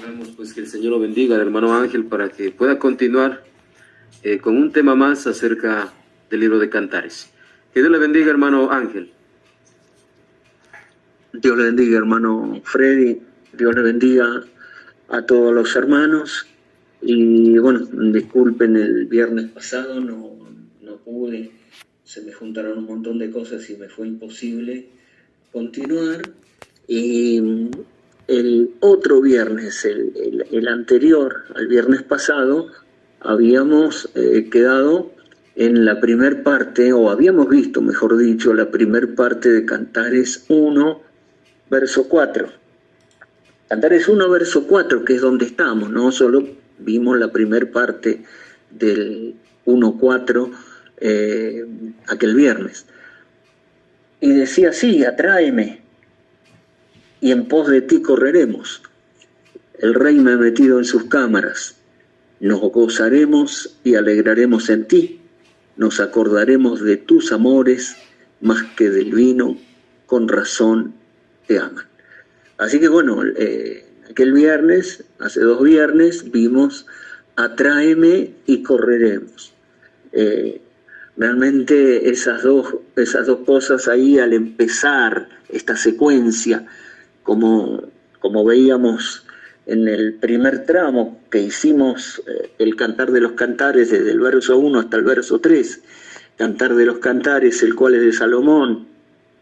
Esperamos pues que el Señor lo bendiga al hermano Ángel para que pueda continuar con un tema más acerca del libro de Cantares. Que Dios le bendiga, hermano Ángel. Dios le bendiga, hermano Freddy. Dios le bendiga a todos los hermanos. Y bueno, disculpen, el viernes pasado no pude. Se me juntaron un montón de cosas y me fue imposible continuar. Y el otro viernes, el anterior al viernes pasado, habíamos quedado en la primer parte, o habíamos visto, mejor dicho, la primer parte de Cantares 1, verso 4. Cantares 1, verso 4, que es donde estamos, ¿no? Solo vimos la primer parte del 1:4 aquel viernes. Y decía así: atráeme, y en pos de ti correremos. El rey me ha metido en sus cámaras. Nos gozaremos y alegraremos en ti. Nos acordaremos de tus amores más que del vino, con razón te aman. Así que bueno, aquel viernes, hace 2 viernes, vimos atráeme y correremos. Realmente esas dos cosas ahí, al empezar esta secuencia, como veíamos en el primer tramo que hicimos, el Cantar de los Cantares, desde el verso 1 hasta el verso 3, Cantar de los Cantares, el cual es de Salomón.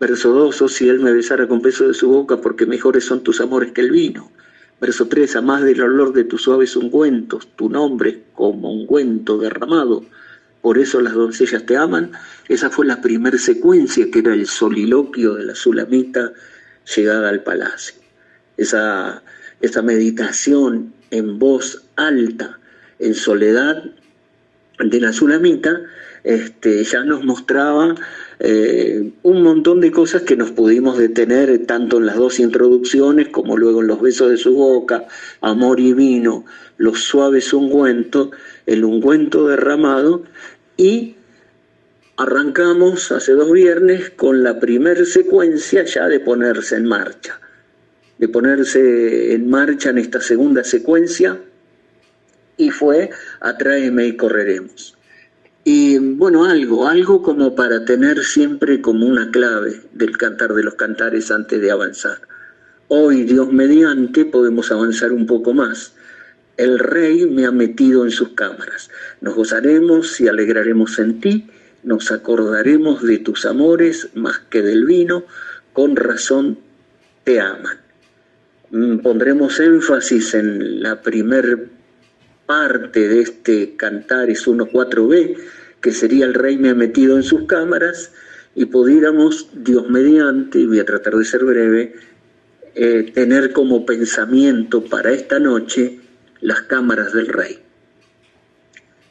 Verso 2, oh, si él me besara con beso de su boca, porque mejores son tus amores que el vino. Verso 3, a más del olor de tus suaves ungüentos, tu nombre es como ungüento derramado, por eso las doncellas te aman. Esa fue la primera secuencia, que era el soliloquio de la Sulamita llegada al palacio. Esa meditación en voz alta, en soledad de la Sulamita, ya nos mostraba un montón de cosas que nos pudimos detener tanto en las 2 introducciones como luego en los besos de su boca, amor y vino, los suaves ungüentos, el ungüento derramado. Y arrancamos hace 2 viernes con la primer secuencia ya de ponerse en marcha. En esta segunda secuencia, y fue atráeme y correremos. Y bueno, algo como para tener siempre como una clave del Cantar de los Cantares antes de avanzar. Hoy, Dios mediante, podemos avanzar un poco más. El rey me ha metido en sus cámaras. Nos gozaremos y alegraremos en ti, nos acordaremos de tus amores más que del vino, con razón te aman. Pondremos énfasis en la primer parte de este Cantares 1:4b, que sería el rey me ha metido en sus cámaras, y pudiéramos, Dios mediante, y voy a tratar de ser breve, tener como pensamiento para esta noche las cámaras del rey.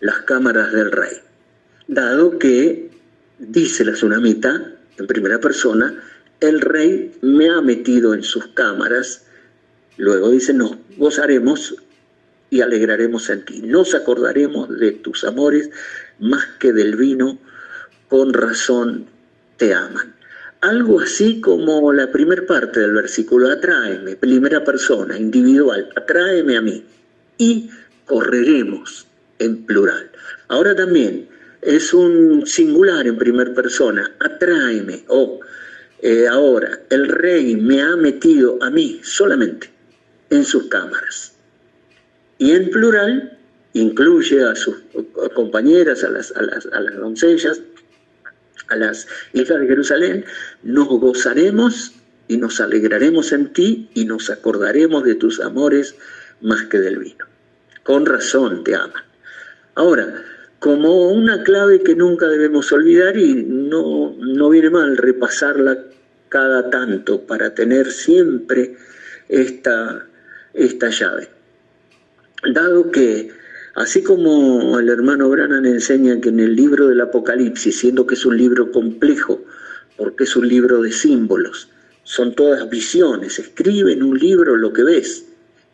Las cámaras del rey. Dado que, dice la Sulamita, en primera persona, el rey me ha metido en sus cámaras. Luego dice, nos gozaremos y alegraremos en ti. Nos acordaremos de tus amores más que del vino, con razón te aman. Algo así como la primera parte del versículo, atráeme, primera persona, individual, atráeme a mí, y correremos, en plural. Ahora también es un singular en primera persona, atráeme, ahora el rey me ha metido a mí solamente en sus cámaras. Y en plural incluye a sus compañeras, a las doncellas, a las hijas de Jerusalén. Nos gozaremos y nos alegraremos en ti y nos acordaremos de tus amores más que del vino. Con razón te aman. Ahora, como una clave que nunca debemos olvidar, y no viene mal repasarla cada tanto para tener siempre esta llave. Dado que, así como el hermano Branham enseña que en el libro del Apocalipsis, siendo que es un libro complejo, porque es un libro de símbolos, son todas visiones, escribe en un libro lo que ves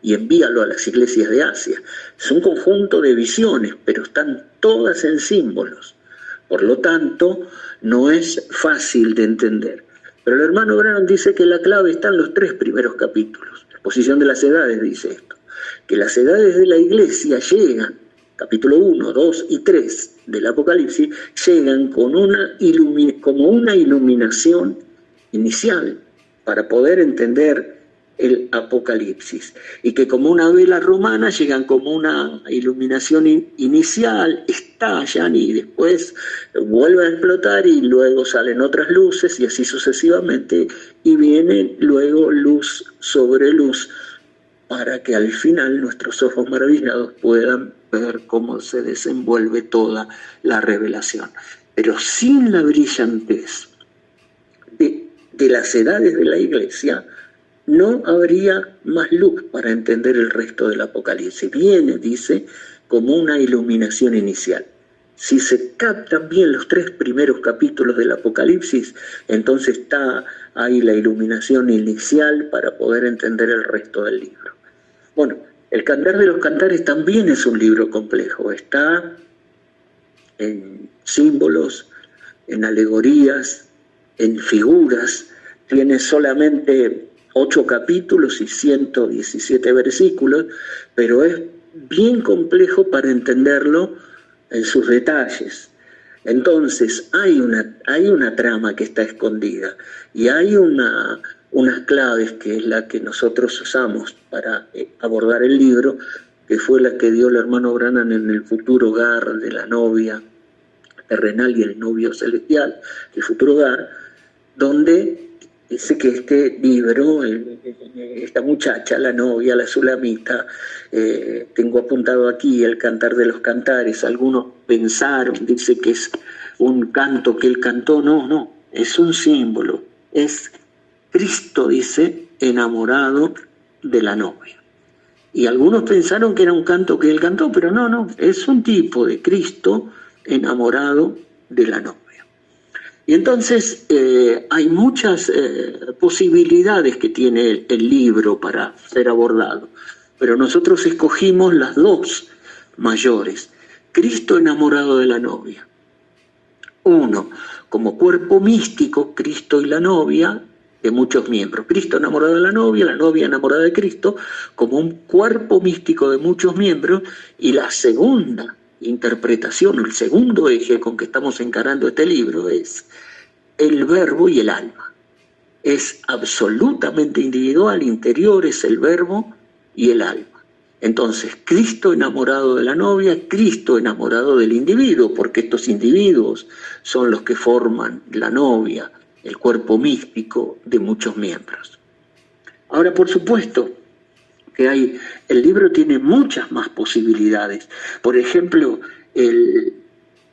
y envíalo a las iglesias de Asia. Es un conjunto de visiones, pero están todas en símbolos. Por lo tanto, no es fácil de entender. Pero el hermano Branham dice que la clave está en los 3 primeros capítulos. La exposición de las edades dice esto. que las edades de la iglesia llegan, capítulo 1, 2 y 3 del Apocalipsis, llegan con como una iluminación inicial para poder entender el Apocalipsis, y que como una vela romana llegan como una iluminación inicial, estallan y después vuelven a explotar y luego salen otras luces y así sucesivamente, y viene luego luz sobre luz para que al final nuestros ojos maravillados puedan ver cómo se desenvuelve toda la revelación. Pero sin la brillantez de las edades de la iglesia, no habría más luz para entender el resto del Apocalipsis. Viene, dice, como una iluminación inicial. Si se captan bien los 3 primeros capítulos del Apocalipsis, entonces está ahí la iluminación inicial para poder entender el resto del libro. Bueno, el Cantar de los Cantares también es un libro complejo. Está en símbolos, en alegorías, en figuras. Tiene solamente 8 capítulos y 117 versículos, pero es bien complejo para entenderlo en sus detalles. Entonces hay una trama que está escondida y hay unas claves que es la que nosotros usamos para abordar el libro, que fue la que dio el hermano Branham en el futuro hogar de la novia terrenal y el novio celestial, el futuro hogar, donde dice que este libro, esta muchacha, la novia, la sulamita, tengo apuntado aquí el Cantar de los Cantares. Algunos pensaron, dice que es un canto que él cantó. No, es un símbolo. Es Cristo, dice, enamorado de la novia. Y algunos pensaron que era un canto que él cantó, pero no, es un tipo de Cristo enamorado de la novia. Y entonces hay muchas posibilidades que tiene el libro para ser abordado, pero nosotros escogimos las 2 mayores. Cristo enamorado de la novia. 1, como cuerpo místico, Cristo y la novia, de muchos miembros. Cristo enamorado de la novia enamorada de Cristo, como un cuerpo místico de muchos miembros. Y la segunda interpretación, el segundo eje con que estamos encarando este libro es el verbo y el alma. Es absolutamente individual, interior es el verbo y el alma. Entonces, Cristo enamorado de la novia, Cristo enamorado del individuo, porque estos individuos son los que forman la novia, el cuerpo místico de muchos miembros. Ahora, por supuesto, que el libro tiene muchas más posibilidades. Por ejemplo,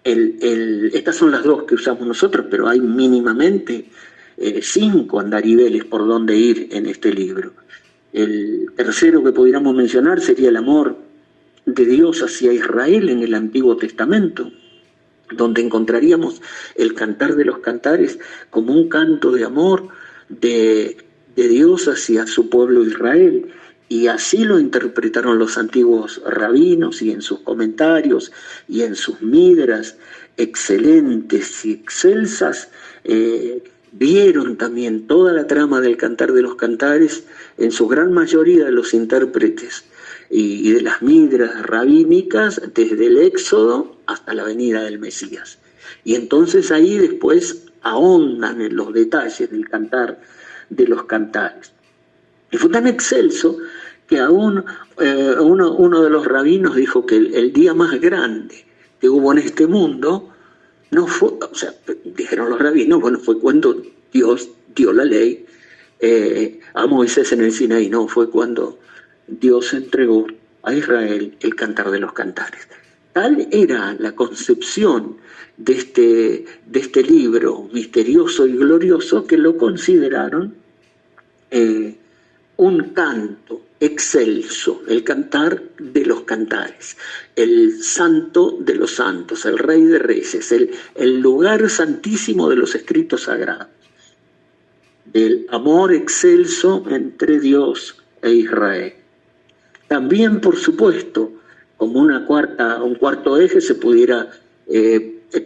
estas son las 2 que usamos nosotros, pero hay mínimamente 5 andariveles por donde ir en este libro. El tercero que pudiéramos mencionar sería el amor de Dios hacia Israel en el Antiguo Testamento, donde encontraríamos el Cantar de los Cantares como un canto de amor de Dios hacia su pueblo Israel. Y así lo interpretaron los antiguos rabinos, y en sus comentarios y en sus midras excelentes y excelsas vieron también toda la trama del Cantar de los Cantares en su gran mayoría de los intérpretes y de las midras rabínicas desde el Éxodo hasta la venida del Mesías. Y entonces ahí después ahondan en los detalles del Cantar de los Cantares. Y fue tan excelso que aún uno de los rabinos dijo que el día más grande que hubo en este mundo no fue, o sea, dijeron los rabinos, bueno, fue cuando Dios dio la ley a Moisés en el Sinaí, no, fue cuando Dios entregó a Israel el Cantar de los Cantares. Tal era la concepción de este libro misterioso y glorioso que lo consideraron un canto excelso, el Cantar de los Cantares, el Santo de los Santos, el Rey de Reyes, el lugar santísimo de los escritos sagrados, del amor excelso entre Dios e Israel. También, por supuesto, como un cuarto eje se pudiera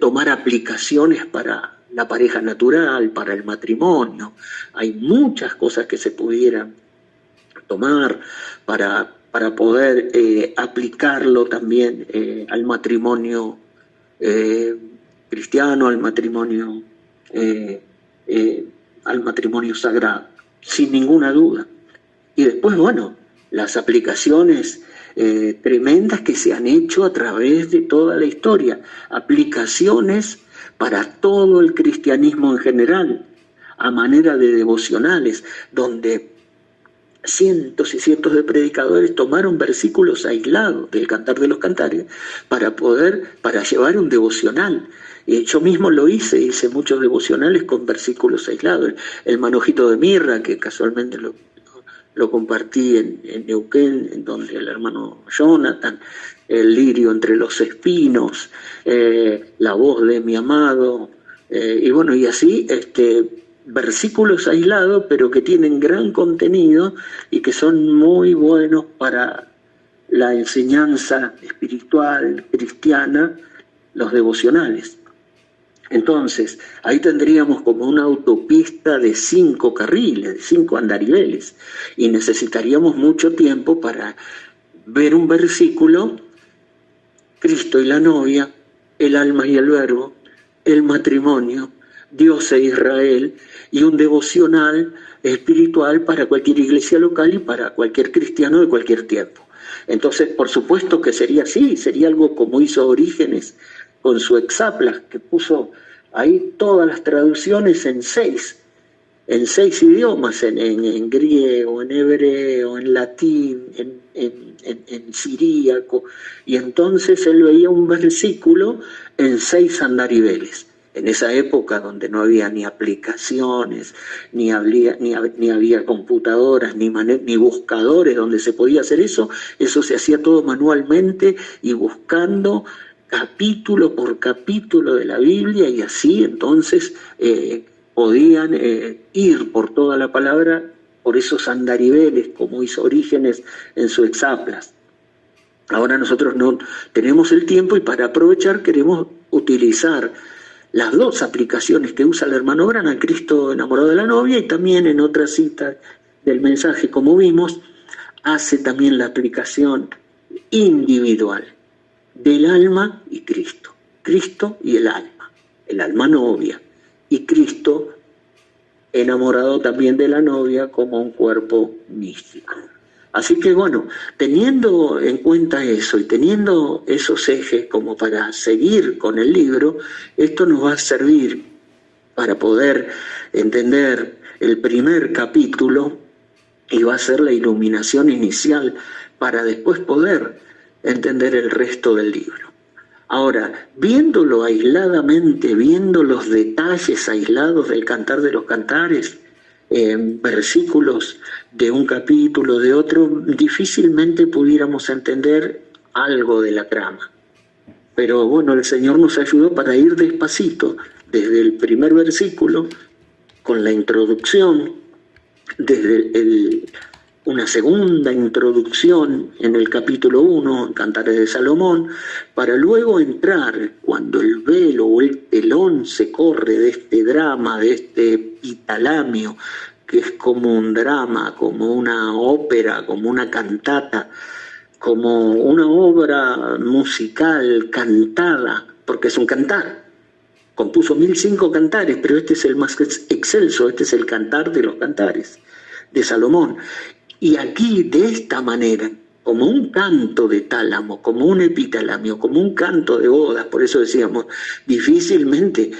tomar aplicaciones para la pareja natural, para el matrimonio. Hay muchas cosas que se pudieran tomar para para poder aplicarlo también al matrimonio cristiano, al matrimonio sagrado, sin ninguna duda. Y después, bueno, las aplicaciones tremendas que se han hecho a través de toda la historia, aplicaciones para todo el cristianismo en general, a manera de devocionales, donde cientos y cientos de predicadores tomaron versículos aislados del Cantar de los Cantares para llevar un devocional. Yo mismo lo hice muchos devocionales con versículos aislados. El manojito de mirra, que casualmente lo compartí en Neuquén, en donde el hermano Jonathan, el lirio entre los espinos, la voz de mi amado, y bueno, y así versículos aislados, pero que tienen gran contenido y que son muy buenos para la enseñanza espiritual cristiana, los devocionales. Entonces, ahí tendríamos como una autopista de 5 carriles, de 5 andariveles, y necesitaríamos mucho tiempo para ver un versículo, Cristo y la novia, el alma y el verbo, el matrimonio, Dios e Israel, y un devocional espiritual para cualquier iglesia local y para cualquier cristiano de cualquier tiempo. Entonces, por supuesto que sería así, sería algo como hizo Orígenes con su Hexaplas, que puso ahí todas las traducciones en 6 idiomas, en griego, en hebreo, en latín, en siríaco, y entonces él veía un versículo en 6 andariveles. En esa época donde no había ni aplicaciones, ni había computadoras, ni buscadores donde se podía hacer eso se hacía todo manualmente y buscando capítulo por capítulo de la Biblia, y así entonces podían ir por toda la palabra, por esos andariveles, como hizo Orígenes en su Hexaplas. Ahora nosotros no tenemos el tiempo y para aprovechar queremos utilizar las 2 aplicaciones que usa el hermano Branham, Cristo enamorado de la novia, y también en otra cita del mensaje, como vimos, hace también la aplicación individual del alma y Cristo. Cristo y el alma novia, y Cristo enamorado también de la novia como un cuerpo místico. Así que bueno, teniendo en cuenta eso y teniendo esos ejes como para seguir con el libro, esto nos va a servir para poder entender el primer capítulo y va a ser la iluminación inicial para después poder entender el resto del libro. Ahora, viéndolo aisladamente, viendo los detalles aislados del Cantar de los Cantares, versículos de un capítulo, de otro, difícilmente pudiéramos entender algo de la trama. Pero bueno, el Señor nos ayudó para ir despacito, desde el primer versículo, con la introducción, desde una segunda introducción en el capítulo 1, en Cantares de Salomón, para luego entrar, cuando el velo o el telón se corre de este drama, de este epitalamio, que es como un drama, como una ópera, como una cantata, como una obra musical cantada, porque es un cantar. Compuso 1005 cantares, pero este es el más excelso, este es el Cantar de los Cantares de Salomón. Y aquí, de esta manera, como un canto de tálamo, como un epitalamio, como un canto de bodas, por eso decíamos, difícilmente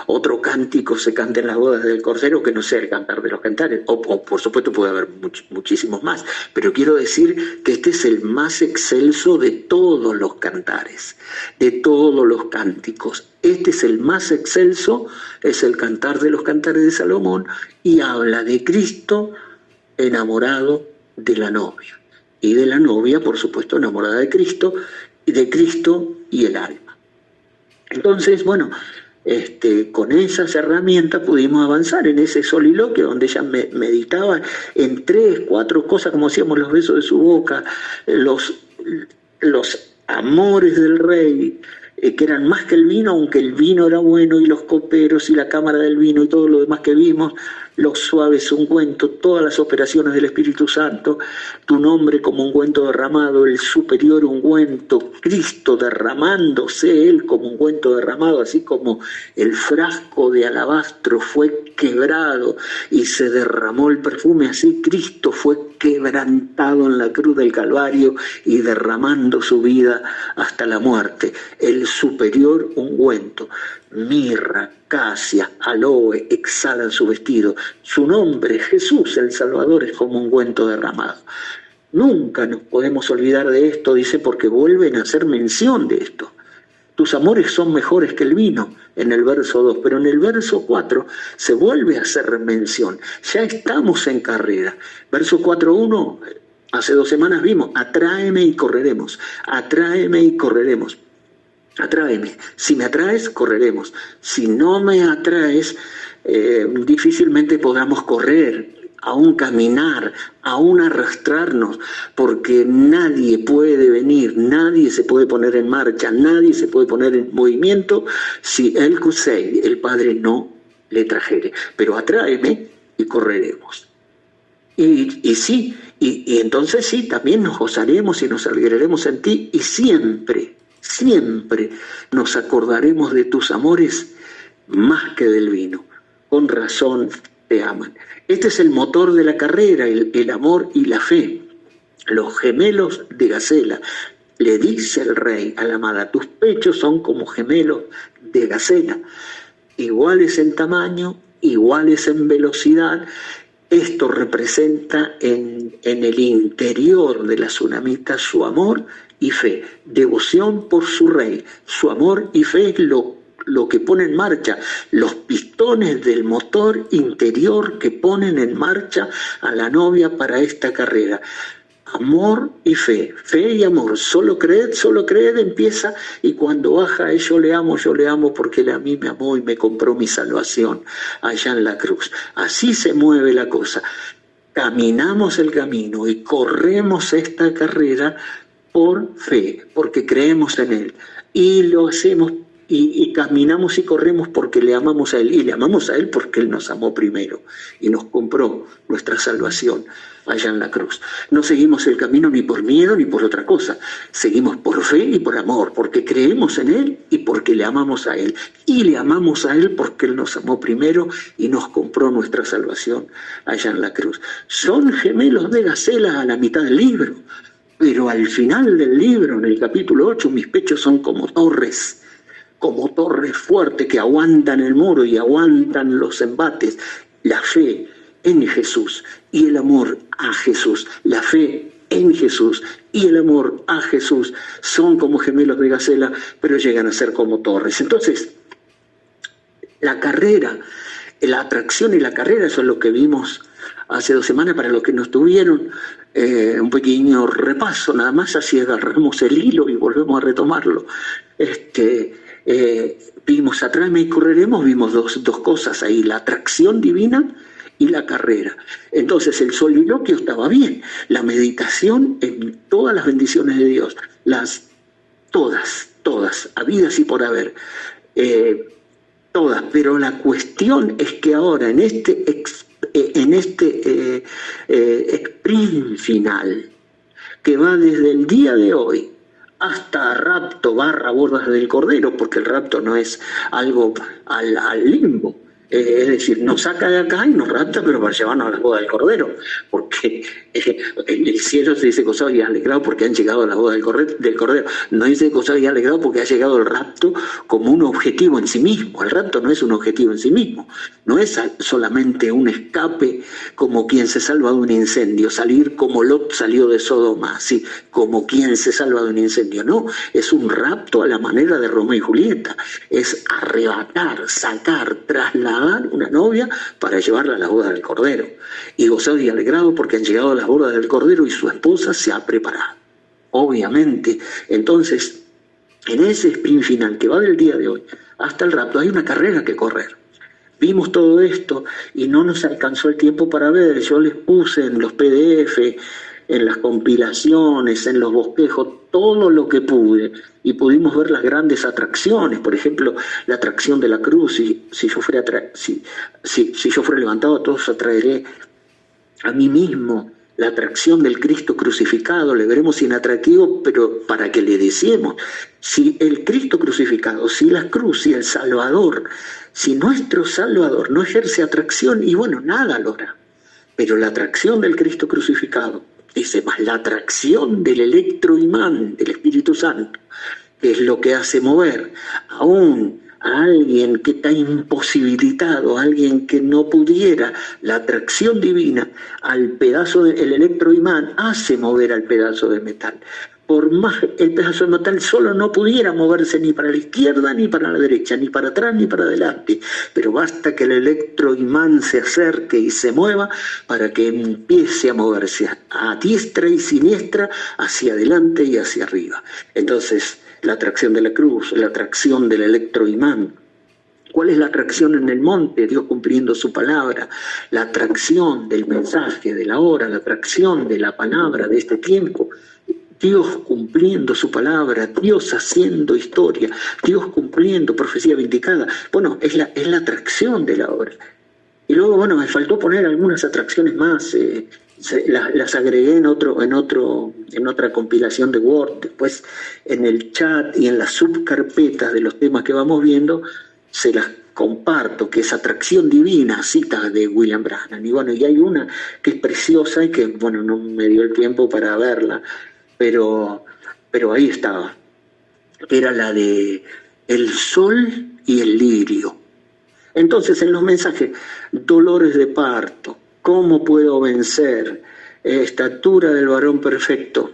otro cántico se canta en las bodas del Cordero que no sea el Cantar de los Cantares, o por supuesto puede haber muchísimos más, pero quiero decir que este es el más excelso de todos los cantares, de todos los cánticos. Este es el más excelso, es el Cantar de los Cantares de Salomón, y habla de Cristo enamorado de la novia. Y de la novia, por supuesto, enamorada de Cristo y el alma. Entonces, bueno, con esas herramientas pudimos avanzar en ese soliloquio donde ella meditaba en 3, 4 cosas, como decíamos, los besos de su boca, los amores del rey, que eran más que el vino, aunque el vino era bueno, y los coperos y la cámara del vino y todo lo demás que vimos, los suaves ungüentos, todas las operaciones del Espíritu Santo, tu nombre como ungüento derramado, el superior ungüento, Cristo derramándose Él como ungüento derramado, así como el frasco de alabastro fue quebrado y se derramó el perfume, así Cristo fue quebrantado en la cruz del Calvario y derramando su vida hasta la muerte. El superior ungüento, mirra, casia, aloe, exhalan su vestido. Su nombre, Jesús el Salvador, es como ungüento derramado. Nunca nos podemos olvidar de esto, dice, porque vuelven a hacer mención de esto. Tus amores son mejores que el vino, en el verso 2, pero en el verso 4 se vuelve a hacer mención. Ya estamos en carrera. Verso 4.1, hace 2 semanas vimos, atráeme y correremos, atráeme y correremos. Atráeme. Si me atraes, correremos. Si no me atraes, difícilmente podamos correr, aún caminar, aún arrastrarnos, porque nadie puede venir, nadie se puede poner en marcha, nadie se puede poner en movimiento si el Kusei, el Padre, no le trajere. Pero atráeme y correremos. Y sí, y entonces sí, también nos gozaremos y nos alegraremos en ti, y siempre nos acordaremos de tus amores más que del vino. Con razón te aman. Este es el motor de la carrera, el amor y la fe. Los gemelos de gacela. Le dice el rey a la amada, tus pechos son como gemelos de gacela, iguales en tamaño, iguales en velocidad. Esto representa en el interior de la tsunamita su amor y fe, devoción por su rey. Su amor y fe es lo que pone en marcha, los pistones del motor interior que ponen en marcha a la novia para esta carrera. Amor y fe y amor, solo creed empieza, y cuando baja es yo le amo porque él a mí me amó y me compró mi salvación allá en la cruz. Así se mueve la cosa. Caminamos el camino y corremos esta carrera por fe, porque creemos en Él, y lo hacemos y caminamos y corremos porque le amamos a Él, y le amamos a Él porque Él nos amó primero y nos compró nuestra salvación allá en la cruz. No seguimos el camino ni por miedo ni por otra cosa, seguimos por fe y por amor, porque creemos en Él y porque le amamos a Él, y le amamos a Él porque Él nos amó primero y nos compró nuestra salvación allá en la cruz. Son gemelos de gacela a la mitad del libro, pero al final del libro, en el capítulo 8, mis pechos son como torres fuertes que aguantan el muro y aguantan los embates. La fe en Jesús y el amor a Jesús, la fe en Jesús y el amor a Jesús son como gemelos de gacela, pero llegan a ser como torres. Entonces, la carrera, la atracción y la carrera, eso es lo que vimos hace 2 semanas. Para los que no estuvieron, un pequeño repaso, nada más, así agarramos el hilo y volvemos a retomarlo. Vimos atráeme y correremos, vimos dos cosas ahí, la atracción divina y la carrera. Entonces el soliloquio estaba bien, la meditación en todas las bendiciones de Dios, todas, habidas y por haber, todas, pero la cuestión es que ahora en este sprint final, que va desde el día de hoy hasta rapto / bodas del Cordero, porque el rapto no es algo al limbo, es decir, nos saca de acá y nos rapta, pero para llevarnos a las bodas del Cordero, porque en el cielo se dice gozados y alegrados porque han llegado a las bodas del Cordero. No dice gozados y alegrados porque ha llegado el rapto como un objetivo en sí mismo. El rapto no es un objetivo en sí mismo, no es solamente un escape como quien se salva de un incendio, salir como Lot salió de Sodoma, así como quien se salva de un incendio. No, es un rapto a la manera de Romeo y Julieta, es arrebatar, sacar, trasladar una novia para llevarla a la boda del Cordero. Y gozados y alegrados porque han llegado a las bodas del Cordero y su esposa se ha preparado. Obviamente, entonces, en ese sprint final que va del día de hoy hasta el rapto, hay una carrera que correr. Vimos todo esto y no nos alcanzó el tiempo para ver. Yo les puse en los PDF en las compilaciones, en los bosquejos, todo lo que pude, y pudimos ver las grandes atracciones, por ejemplo, la atracción de la cruz. Si yo fuera levantado, a todos atraeré a mí mismo. La atracción del Cristo crucificado, le veremos inatractivo, pero para que le deseemos. Si el Cristo crucificado, si la cruz, si el Salvador, si nuestro Salvador no ejerce atracción, y bueno, nada lo hará. Pero la atracción del Cristo crucificado, dice, más la atracción del electroimán del Espíritu Santo, que es lo que hace mover aún a alguien que está imposibilitado, a alguien que no pudiera, la atracción divina al pedazo del electroimán hace mover al pedazo de metal. Por más el pedazo de metal solo no pudiera moverse ni para la izquierda ni para la derecha, ni para atrás ni para adelante, pero basta que el electroimán se acerque y se mueva para que empiece a moverse a diestra y siniestra, hacia adelante y hacia arriba. Entonces, la atracción de la cruz, la atracción del electroimán. ¿Cuál es la atracción en el monte? Dios cumpliendo su palabra. La atracción del mensaje de la hora, la atracción de la palabra de este tiempo. Dios cumpliendo su palabra, Dios haciendo historia, Dios cumpliendo profecía vindicada. Bueno, es la atracción de la hora. Y luego, bueno, me faltó poner algunas atracciones más. Las agregué en otra compilación de Word. Después en el chat y en las subcarpetas de los temas que vamos viendo se las comparto, que es Atracción Divina, cita de William Branham. Y bueno, y hay una que es preciosa y que, bueno, no me dio el tiempo para verla, pero ahí estaba. Era la de el sol y el lirio. Entonces, en los mensajes, dolores de parto, ¿cómo puedo vencer? Estatura del varón perfecto.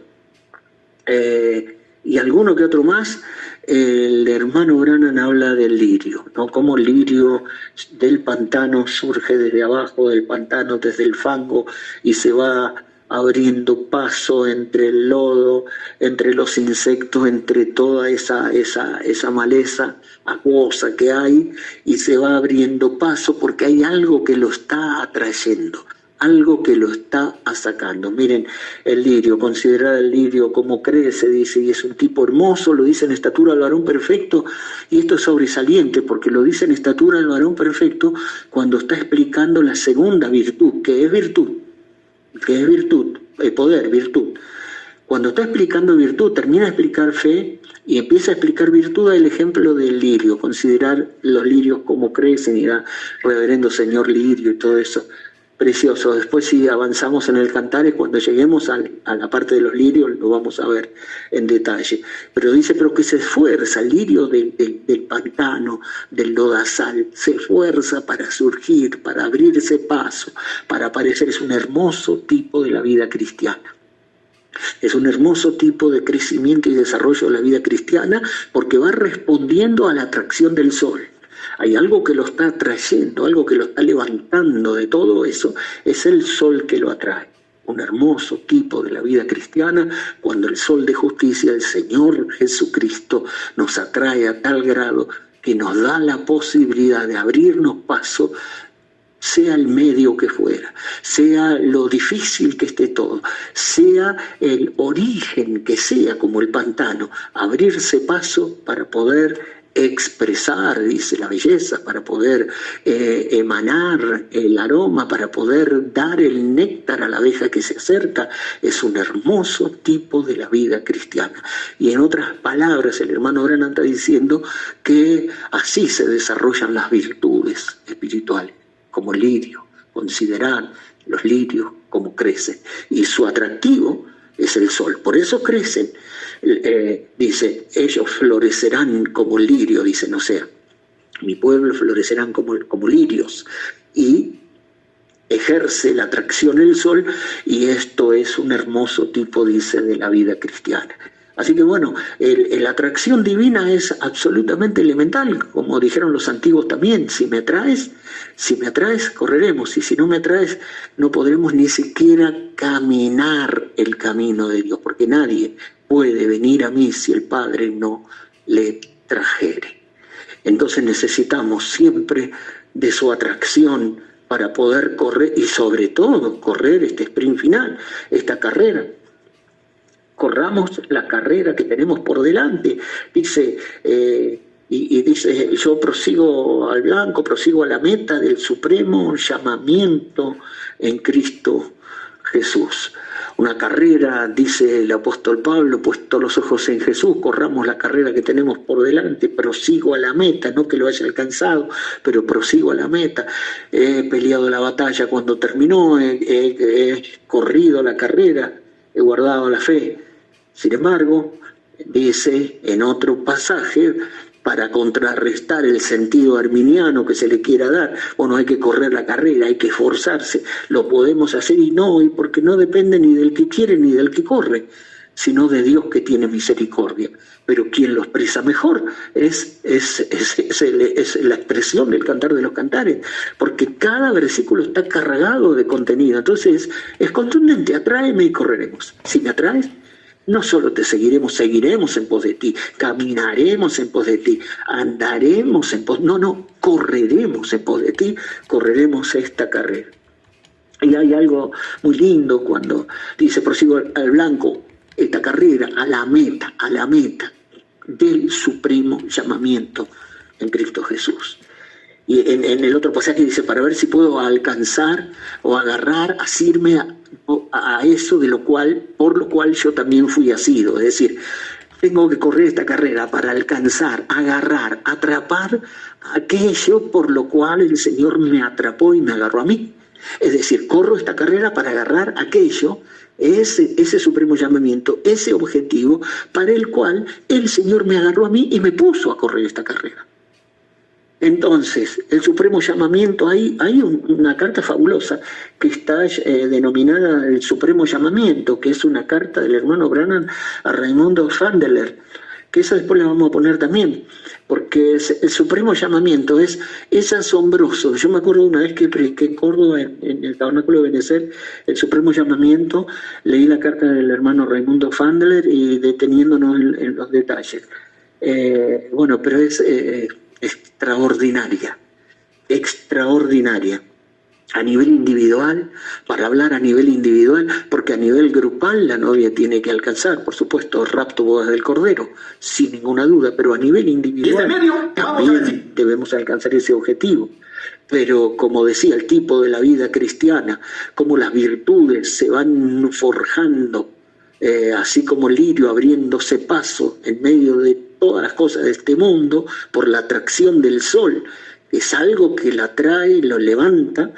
Y alguno que otro más, el hermano Branham habla del lirio, ¿no? Cómo el lirio del pantano surge desde abajo del pantano, desde el fango, y se va abriendo paso entre el lodo, entre los insectos, entre toda esa maleza acuosa que hay, y se va abriendo paso porque hay algo que lo está atrayendo, algo que lo está sacando. Miren, el lirio, considerar el lirio como crece, dice, y es un tipo hermoso, lo dice en estatura del varón perfecto, y esto es sobresaliente porque lo dice en estatura del varón perfecto cuando está explicando la segunda virtud, que es virtud, poder, virtud. Cuando está explicando virtud, termina de explicar fe y empieza a explicar virtud el ejemplo del lirio, considerar los lirios como crecen, y da reverendo señor lirio y todo eso. Precioso. Después, si avanzamos en el Cantares, cuando lleguemos a la parte de los lirios, lo vamos a ver en detalle. Pero dice, pero que se esfuerza el lirio del pantano, del lodazal, se esfuerza para surgir, para abrirse paso, para aparecer. Es un hermoso tipo de la vida cristiana. Es un hermoso tipo de crecimiento y desarrollo de la vida cristiana porque va respondiendo a la atracción del sol. Hay algo que lo está atrayendo, algo que lo está levantando de todo eso, es el sol que lo atrae. Un hermoso tipo de la vida cristiana cuando el sol de justicia, el Señor Jesucristo, nos atrae a tal grado que nos da la posibilidad de abrirnos paso, sea el medio que fuera, sea lo difícil que esté todo, sea el origen que sea, como el pantano, abrirse paso para poder expresar, dice, la belleza, para poder emanar el aroma, para poder dar el néctar a la abeja que se acerca. Es un hermoso tipo de la vida cristiana. Y en otras palabras, el hermano Branham está diciendo que así se desarrollan las virtudes espirituales, como el lirio, considerar los lirios como crecen. Y su atractivo es el sol, por eso crecen. Dice, ellos florecerán como lirio, dicen, o sea, mi pueblo florecerán como lirios, y ejerce la atracción el sol, y esto es un hermoso tipo, dice, de la vida cristiana. Así que bueno, la atracción divina es absolutamente elemental, como dijeron los antiguos también. Si me atraes, correremos, y si no me atraes, no podremos ni siquiera caminar el camino de Dios, porque nadie puede venir a mí si el Padre no le trajere. Entonces necesitamos siempre de su atracción para poder correr, y sobre todo correr este sprint final, esta carrera. Corramos la carrera que tenemos por delante. Dice, dice, yo prosigo al blanco, prosigo a la meta del supremo llamamiento en Cristo Jesús. Una carrera, dice el apóstol Pablo, puesto los ojos en Jesús, corramos la carrera que tenemos por delante, prosigo a la meta, no que lo haya alcanzado, pero prosigo a la meta. He peleado la batalla cuando terminó, he corrido la carrera, he guardado la fe. Sin embargo, dice en otro pasaje, para contrarrestar el sentido arminiano que se le quiera dar, bueno, hay que correr la carrera, hay que esforzarse, lo podemos hacer y porque no depende ni del que quiere ni del que corre, sino de Dios que tiene misericordia. Pero quien lo expresa mejor es la expresión del Cantar de los Cantares, porque cada versículo está cargado de contenido. Entonces es contundente: atráeme y correremos. Si me atraes, no solo te seguiremos en pos de ti, caminaremos en pos de ti, andaremos en pos, correremos en pos de ti, correremos esta carrera. Y hay algo muy lindo cuando dice, prosigo al blanco, esta carrera, a la meta del supremo llamamiento en Cristo Jesús. Y en el otro pasaje dice, para ver si puedo alcanzar o agarrar, asirme a eso por lo cual yo también fui asido. Es decir, tengo que correr esta carrera para alcanzar, agarrar, atrapar aquello por lo cual el Señor me atrapó y me agarró a mí. Es decir, corro esta carrera para agarrar aquello, ese supremo llamamiento, ese objetivo para el cual el Señor me agarró a mí y me puso a correr esta carrera. Entonces, el supremo llamamiento, hay una carta fabulosa que está denominada el supremo llamamiento, que es una carta del hermano Branham a Raimundo Fandeler, que esa después la vamos a poner también, porque el supremo llamamiento es asombroso. Yo me acuerdo una vez que prediqué en Córdoba, en el Tabernáculo de Benecer, el supremo llamamiento, leí la carta del hermano Raimundo Fandeler y deteniéndonos en los detalles. Pero es extraordinaria a nivel individual, para hablar a nivel individual, porque a nivel grupal la novia tiene que alcanzar, por supuesto, el rapto, bodas del Cordero, sin ninguna duda, pero a nivel individual también debemos alcanzar ese objetivo. Pero como decía, el tipo de la vida cristiana, como las virtudes se van forjando, así como el lirio abriéndose paso en medio de todas las cosas de este mundo por la atracción del sol, es algo que la atrae, lo levanta.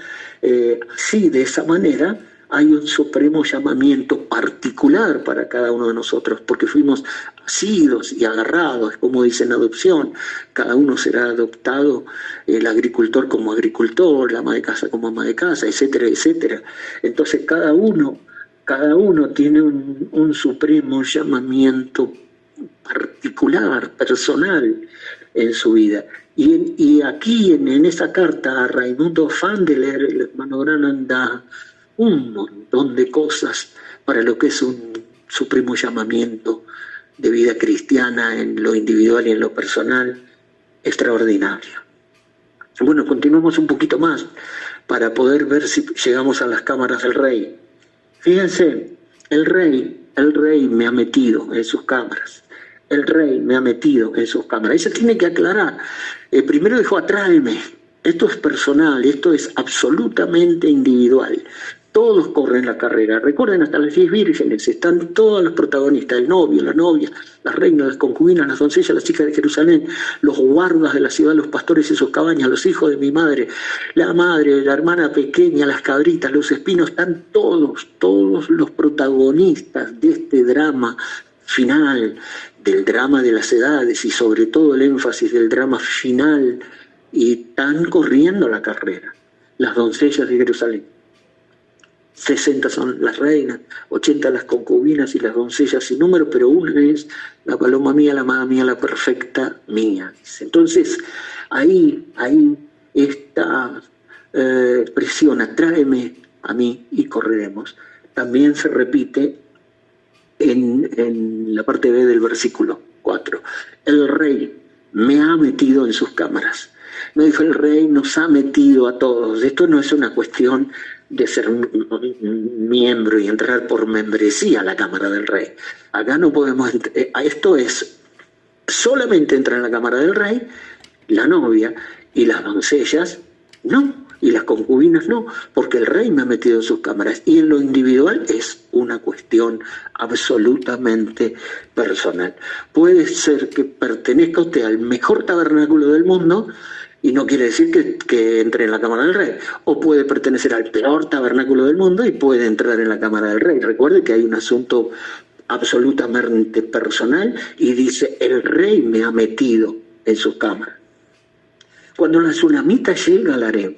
Sí, de esa manera hay un supremo llamamiento particular para cada uno de nosotros, porque fuimos asidos y agarrados, como dice en adopción. Cada uno será adoptado, el agricultor como agricultor, la ama de casa como ama de casa, etcétera, etcétera. Entonces cada uno tiene un supremo llamamiento particular, personal en su vida. Y aquí en esa carta a Raimundo Fandeler, el hermano Branham da un montón de cosas para lo que es un supremo llamamiento de vida cristiana en lo individual y en lo personal, extraordinario. Bueno, continuamos un poquito más para poder ver si llegamos a las cámaras del rey. Fíjense, el rey me ha metido en sus cámaras. El rey me ha metido en sus cámaras. Eso tiene que aclarar. Primero dijo, atráeme. Esto es personal, esto es absolutamente individual. Todos corren la carrera. Recuerden, hasta las 10 vírgenes están todos los protagonistas: el novio, la novia, las reinas, las concubinas, las doncellas, las hijas de Jerusalén, los guardas de la ciudad, los pastores y sus cabañas, los hijos de mi madre, la hermana pequeña, las cabritas, los espinos. Están todos los protagonistas de este drama final, del drama de las edades y sobre todo el énfasis del drama final, y están corriendo la carrera. Las doncellas de Jerusalén. 60 son las reinas, 80 las concubinas y las doncellas sin número, pero una es la paloma mía, la amada mía, la perfecta mía. Entonces, ahí esta expresión, atráeme a mí y correremos, también se repite en la parte B del versículo 4. El rey me ha metido en sus cámaras. No dijo, el rey nos ha metido a todos. Esto no es una cuestión de ser miembro y entrar por membresía a la cámara del rey. Acá no podemos, esto es, solamente entra en la cámara del rey la novia, y las doncellas no, y las concubinas no, porque el rey me ha metido en sus cámaras. Y en lo individual es una cuestión absolutamente personal. Puede ser que pertenezca usted al mejor tabernáculo del mundo, y no quiere decir que entre en la cámara del rey. O puede pertenecer al peor tabernáculo del mundo y puede entrar en la cámara del rey. Recuerde que hay un asunto absolutamente personal, y dice, el rey me ha metido en sus cámaras. Cuando la tsunamita llega al harem,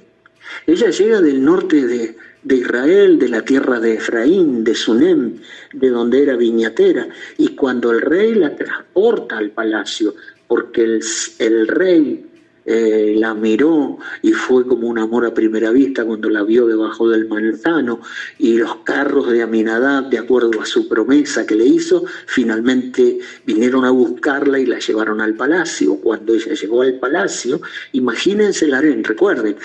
ella llega del norte de Israel, de la tierra de Efraín, de Sunem, de donde era viñatera, y cuando el rey la transporta al palacio, porque el rey la miró y fue como un amor a primera vista cuando la vio debajo del manzano, y los carros de Aminadab, de acuerdo a su promesa que le hizo, finalmente vinieron a buscarla y la llevaron al palacio. Cuando ella llegó al palacio, imagínense el harén, recuerden,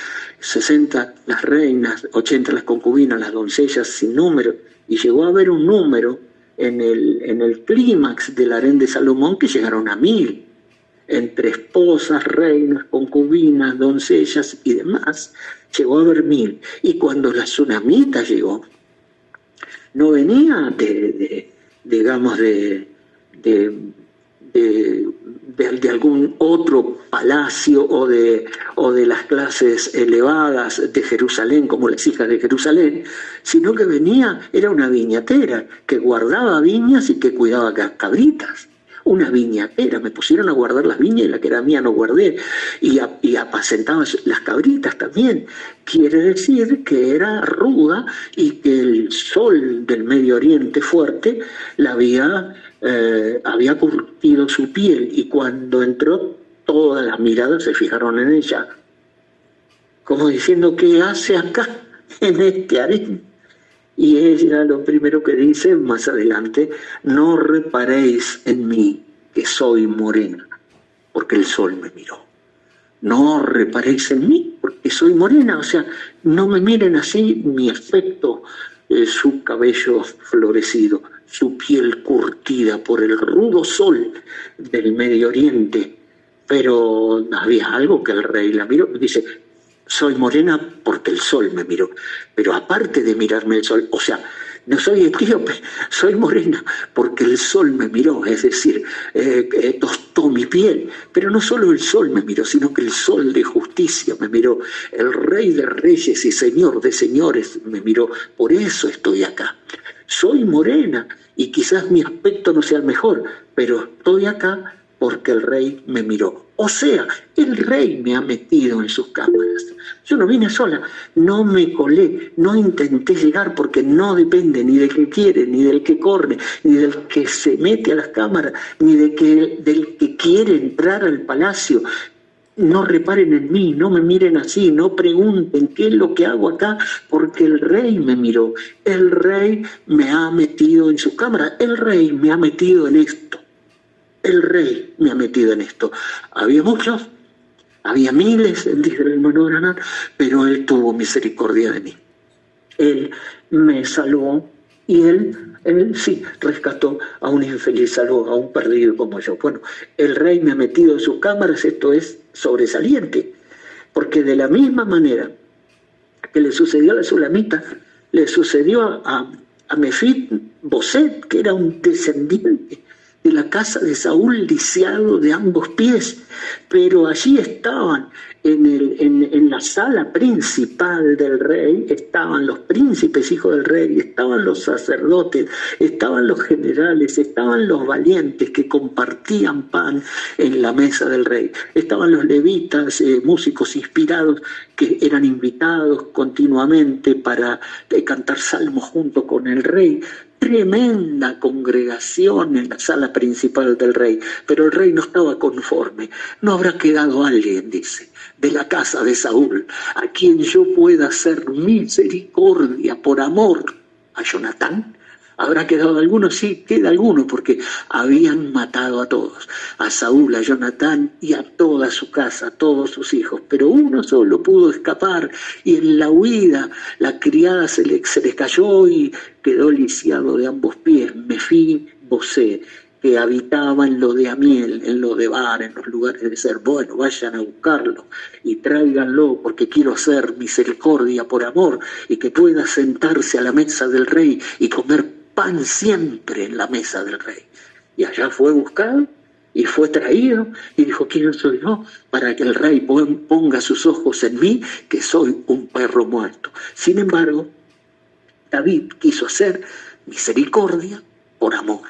60 las reinas, 80 las concubinas, las doncellas sin número, y llegó a haber un número en el clímax del harén de Salomón que llegaron a 1000. Entre esposas, reinas, concubinas, doncellas y demás, llegó a haber 1000. Y cuando la tsunamita llegó, no venía digamos, de algún otro palacio o de las clases elevadas de Jerusalén, como las hijas de Jerusalén, sino que era una viñatera que guardaba viñas y que cuidaba cabritas. Una viñatera, me pusieron a guardar las viñas y la que era mía no guardé, y apacentaba las cabritas también. Quiere decir que era ruda y que el sol del Medio Oriente fuerte la había curtido su piel, y cuando entró todas las miradas se fijaron en ella, como diciendo, ¿qué hace acá en este harén? Y ella lo primero que dice más adelante, no reparéis en mí que soy morena, porque el sol me miró. No reparéis en mí porque soy morena, o sea, no me miren así mi aspecto, su cabello florecido, su piel curtida por el rudo sol del Medio Oriente. Pero había algo que el rey la miró, dice, soy morena porque el sol me miró, pero aparte de mirarme el sol, o sea, no soy etíope, soy morena porque el sol me miró, es decir, tostó mi piel, pero no solo el sol me miró, sino que el sol de justicia me miró, el rey de reyes y señor de señores me miró, por eso estoy acá. Soy morena y quizás mi aspecto no sea el mejor, pero estoy acá porque el rey me miró. O sea, el rey me ha metido en sus cámaras. Yo no vine sola, no me colé, no intenté llegar porque no depende ni del que quiere, ni del que corre, ni del que se mete a las cámaras, ni del que quiere entrar al palacio. No reparen en mí, no me miren así, no pregunten qué es lo que hago acá, porque el rey me miró, el rey me ha metido en sus cámaras, el rey me ha metido en esto. El rey me ha metido en esto. Había muchos, había miles, dice el hermano Granat, pero él tuvo misericordia de mí. Él me salvó y él sí rescató a un infeliz, salvó a un perdido como yo. Bueno, el rey me ha metido en sus cámaras, esto es sobresaliente, porque de la misma manera que le sucedió a la Sulamita, le sucedió a Mefit-Boset, que era un descendiente de la casa de Saúl, lisiado de ambos pies, pero allí estaban en la sala principal del rey, estaban los príncipes hijos del rey, estaban los sacerdotes, estaban los generales, estaban los valientes que compartían pan en la mesa del rey, estaban los levitas, músicos inspirados que eran invitados continuamente para cantar salmos junto con el rey. Tremenda congregación en la sala principal del rey, pero el rey no estaba conforme. No habrá quedado alguien, dice, de la casa de Saúl, a quien yo pueda hacer misericordia por amor a Jonatán, ¿Habrá quedado alguno? Sí, queda alguno, porque habían matado a todos, a Saúl, a Jonatán y a toda su casa, a todos sus hijos, pero uno solo pudo escapar, y en la huida la criada se le cayó y quedó lisiado de ambos pies, Mefibosé, que habitaba en lo de Amiel, en lo de Bar, en los lugares de ser. Bueno, vayan a buscarlo y tráiganlo, porque quiero hacer misericordia por amor, y que pueda sentarse a la mesa del rey y comer pan siempre en la mesa del rey. Y allá fue buscado y fue traído, y dijo: ¿quién soy yo para que el rey ponga sus ojos en mí, que soy un perro muerto? Sin embargo, David quiso hacer misericordia por amor.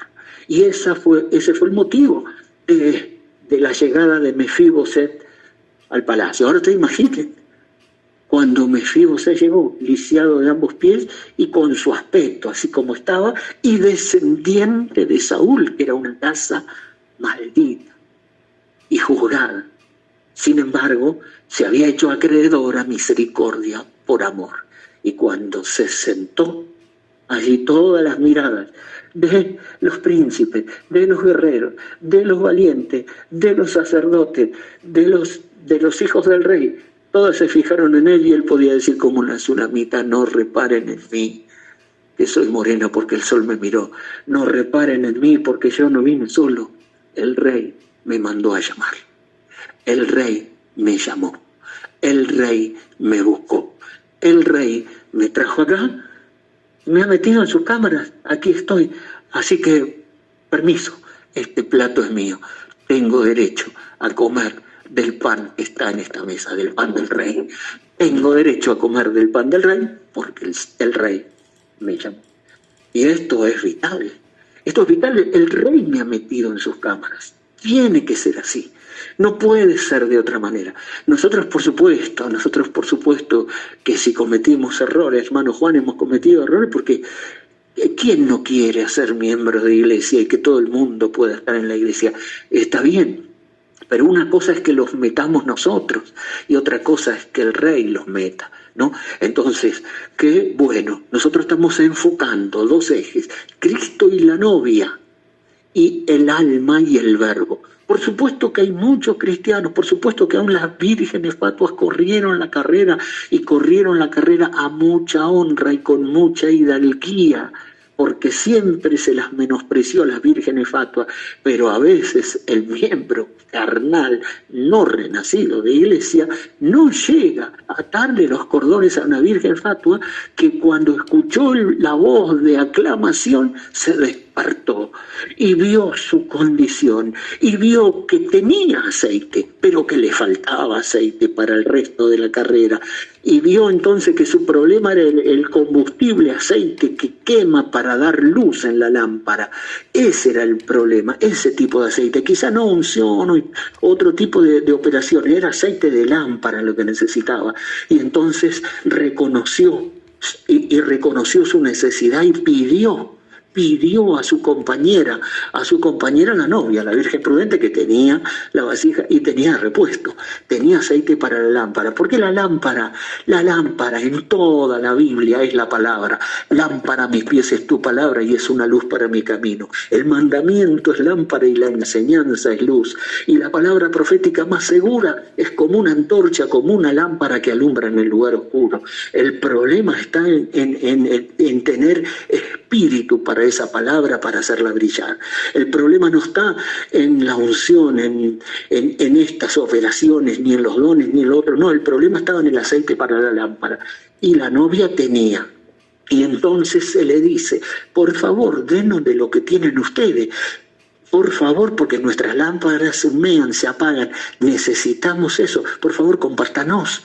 Y ese fue el motivo de la llegada de Mefiboset al palacio. Ahora te imaginen, cuando Mefiboset llegó, lisiado de ambos pies y con su aspecto así como estaba, y descendiente de Saúl, que era una casa maldita y juzgada. Sin embargo, se había hecho acreedor a misericordia por amor. Y cuando se sentó, allí todas las miradas de los príncipes, de los guerreros, de los valientes, de los sacerdotes, de los hijos del rey, todas se fijaron en él, y él podía decir como una tsunamita: no reparen en mí, que soy morena, porque el sol me miró. No reparen en mí, porque yo no vine solo. El rey me mandó a llamar. El rey me llamó. El rey me buscó. El rey me trajo acá. Me ha metido en sus cámaras, aquí estoy, así que, permiso, este plato es mío, tengo derecho a comer del pan que está en esta mesa, del pan del rey. Tengo derecho a comer del pan del rey porque el rey me llamó. Y esto es vital, el rey me ha metido en sus cámaras, tiene que ser así. No puede ser de otra manera. Nosotros por supuesto que si cometimos errores, hermano Juan, hemos cometido errores, porque ¿quién no quiere ser miembro de iglesia y que todo el mundo pueda estar en la iglesia? Está bien, pero una cosa es que los metamos nosotros y otra cosa es que el rey los meta, ¿no? Entonces, nosotros estamos enfocando dos ejes: Cristo y la novia, y el alma y el verbo. Por supuesto que hay muchos cristianos, por supuesto que aún las vírgenes fatuas corrieron la carrera a mucha honra y con mucha hidalguía, porque siempre se las menospreció a las vírgenes fatuas, pero a veces el miembro carnal no renacido de iglesia no llega a atarle los cordones a una virgen fatua que cuando escuchó la voz de aclamación se despertó y vio su condición y vio que tenía aceite, pero que le faltaba aceite para el resto de la carrera, y vio entonces que su problema era el combustible, aceite que quema para dar luz en la lámpara. Ese era el problema, ese tipo de aceite, quizá no unción o otro tipo de operación, era aceite de lámpara lo que necesitaba. Y entonces reconoció su necesidad y pidió a su compañera la novia, la Virgen Prudente, que tenía la vasija y tenía repuesto, tenía aceite para la lámpara. Porque la lámpara en toda la Biblia es la palabra. Lámpara a mis pies es tu palabra y es una luz para mi camino. El mandamiento es lámpara y la enseñanza es luz. Y la palabra profética más segura es como una antorcha, como una lámpara que alumbra en el lugar oscuro. El problema está en tener espíritu para esa palabra, para hacerla brillar. El problema no está en la unción, en estas operaciones, ni en los dones, ni en lo otro. No, el problema estaba en el aceite para la lámpara. Y la novia tenía. Y entonces se le dice: por favor, denos de lo que tienen ustedes. Por favor, porque nuestras lámparas se humean, se apagan. Necesitamos eso. Por favor, compártanos.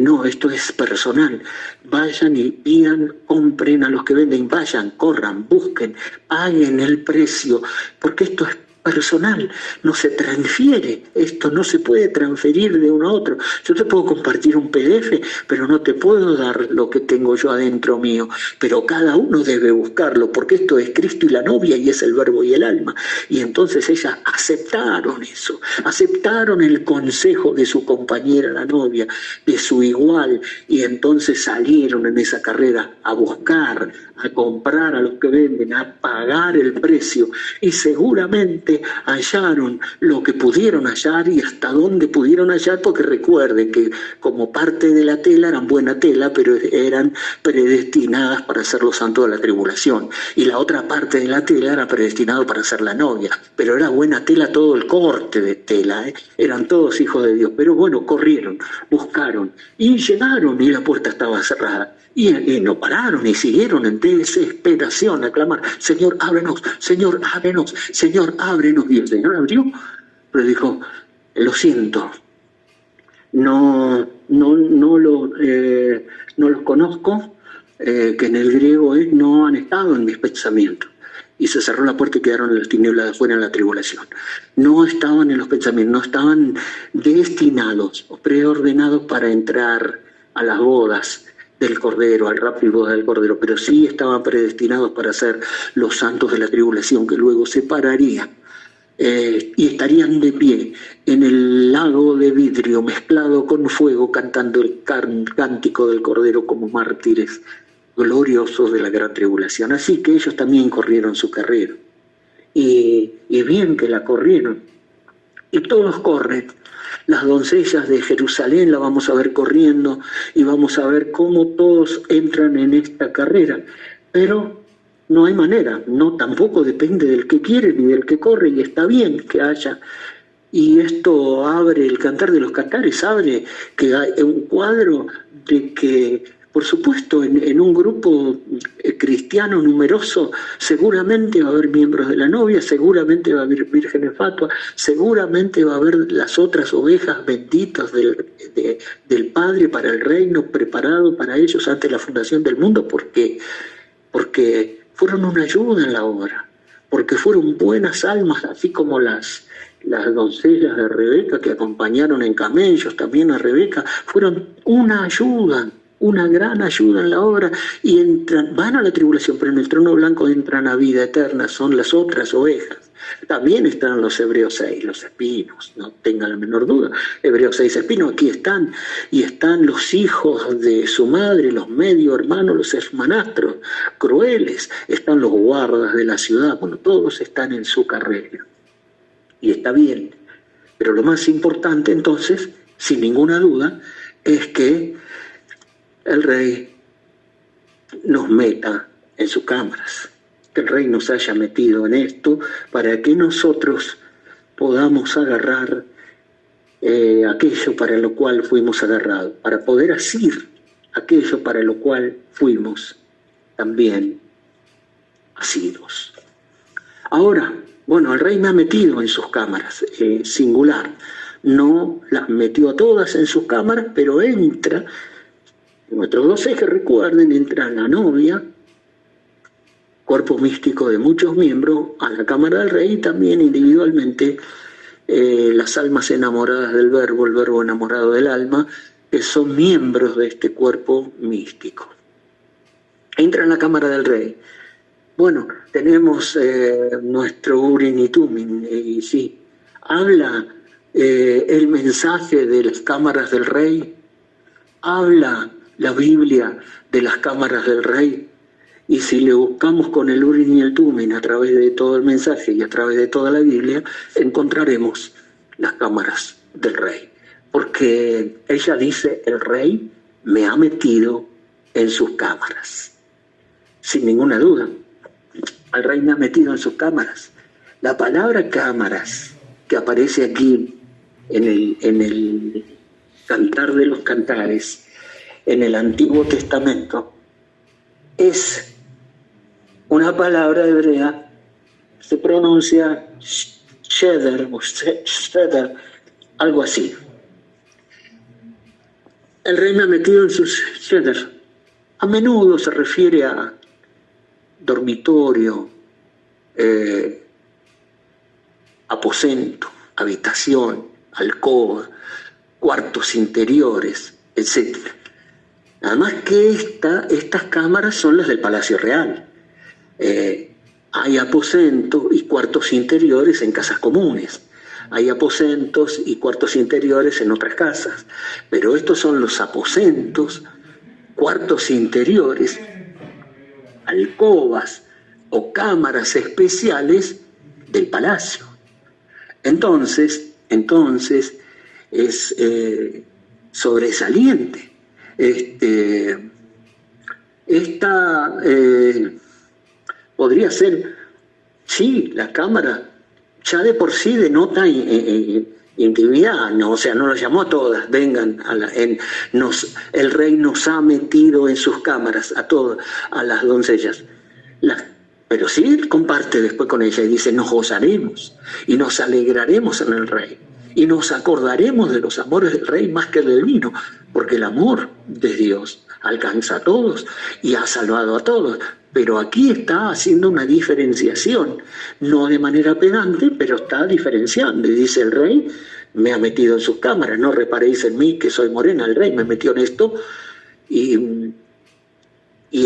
No, esto es personal. Vayan y pidan, compren a los que venden. Vayan, corran, busquen, paguen el precio. Porque esto es personal, no se transfiere, esto no se puede transferir de uno a otro. Yo te puedo compartir un PDF, pero no te puedo dar lo que tengo yo adentro mío, pero cada uno debe buscarlo, porque esto es Cristo y la novia, y es el verbo y el alma. Y entonces ellas aceptaron eso, aceptaron el consejo de su compañera, la novia, de su igual, y entonces salieron en esa carrera a buscar, a comprar a los que venden, a pagar el precio, y seguramente hallaron lo que pudieron hallar y hasta dónde pudieron hallar, porque recuerden que como parte de la tela eran buena tela, pero eran predestinadas para ser los santos de la tribulación, y la otra parte de la tela era predestinado para ser la novia, pero era buena tela todo el corte de tela, eran todos hijos de Dios. Pero bueno, corrieron, buscaron y llegaron, y la puerta estaba cerrada. Y no pararon y siguieron en desesperación a clamar: Señor, ábrenos, Señor, ábrenos, Señor, ábrenos. Y el Señor abrió, pero dijo: lo siento, no los conozco, que en el griego no han estado en mis pensamientos. Y se cerró la puerta y quedaron en las tinieblas de afuera en la tribulación. No estaban en los pensamientos, no estaban destinados o preordenados para entrar a las bodas del Cordero, al rapto y boda del Cordero, pero sí estaban predestinados para ser los santos de la tribulación, que luego se pararían y estarían de pie en el lago de vidrio mezclado con fuego, cantando el cántico del Cordero como mártires gloriosos de la gran tribulación. Así que ellos también corrieron su carrera, y bien que la corrieron, y todos corren. Las doncellas de Jerusalén la vamos a ver corriendo, y vamos a ver cómo todos entran en esta carrera, pero no hay manera, no, tampoco depende del que quiere ni del que corre, y está bien que haya. Y esto abre, el Cantar de los Cantares abre que hay un cuadro de que, por supuesto, en un grupo cristiano numeroso seguramente va a haber miembros de la novia, seguramente va a haber vírgenes fatuas, seguramente va a haber las otras ovejas benditas del Padre para el reino, preparado para ellos antes de la fundación del mundo, porque fueron una ayuda en la obra, porque fueron buenas almas, así como las doncellas de Rebeca que acompañaron en camellos también a Rebeca, fueron una ayuda, una gran ayuda en la obra, y van a la tribulación, pero en el trono blanco entran a vida eterna, son las otras ovejas. También están los Hebreos 6, los espinos, no tenga la menor duda. Hebreos 6 espinos, aquí están, y están los hijos de su madre, los medio hermanos, los hermanastros crueles, están los guardas de la ciudad, bueno, todos están en su carrera. Y está bien, pero lo más importante entonces, sin ninguna duda, es que el Rey nos meta en sus cámaras, que el Rey nos haya metido en esto para que nosotros podamos agarrar aquello para lo cual fuimos agarrados, para poder asir aquello para lo cual fuimos también asidos. Ahora, bueno, el Rey me ha metido en sus cámaras, singular, no las metió a todas en sus cámaras, pero entra. Nuestros dos ejes, recuerden, entra la novia, cuerpo místico de muchos miembros, a la cámara del Rey, y también individualmente las almas enamoradas del verbo, el verbo enamorado del alma, que son miembros de este cuerpo místico. Entra en la cámara del Rey. Bueno, tenemos nuestro Urim y Tumim, y sí, habla el mensaje de las cámaras del Rey, habla la Biblia de las cámaras del Rey, y si le buscamos con el Urim y el Tumim a través de todo el mensaje y a través de toda la Biblia, encontraremos las cámaras del Rey, porque ella dice: el Rey me ha metido en sus cámaras. Sin ninguna duda, el Rey me ha metido en sus cámaras. La palabra cámaras que aparece aquí en el Cantar de los Cantares, en el Antiguo Testamento, es una palabra hebrea, se pronuncia sheder o sheder, algo así. El Rey me ha metido en sus sheder. A menudo se refiere a dormitorio, aposento, habitación, alcoba, cuartos interiores, etc. Nada más que estas cámaras son las del Palacio Real. Hay aposentos y cuartos interiores en casas comunes. Hay aposentos y cuartos interiores en otras casas. Pero estos son los aposentos, cuartos interiores, alcobas o cámaras especiales del palacio. Entonces es sobresaliente. Esta podría ser, sí, la cámara ya de por sí denota intimidad, ¿no? O sea, no las llamó a todas, vengan, el rey nos ha metido en sus cámaras a todas, a las doncellas. Pero sí comparte después con ella y dice, nos gozaremos y nos alegraremos en el rey y nos acordaremos de los amores del rey más que del vino, porque el amor de Dios alcanza a todos y ha salvado a todos. Pero aquí está haciendo una diferenciación, no de manera pedante, pero está diferenciando. Y dice el rey, me ha metido en sus cámaras, no reparéis en mí que soy morena, el rey me metió en esto. Y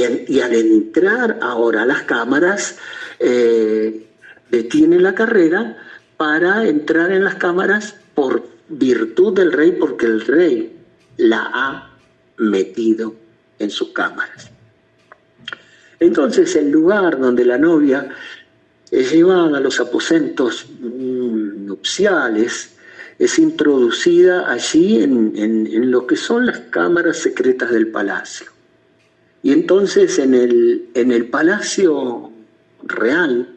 al entrar ahora a las cámaras, detiene la carrera para entrar en las cámaras por virtud del rey, porque el rey la ha metido en sus cámaras. Entonces el lugar donde la novia es llevada a los aposentos nupciales es introducida allí en lo que son las cámaras secretas del palacio. Y entonces en el palacio real,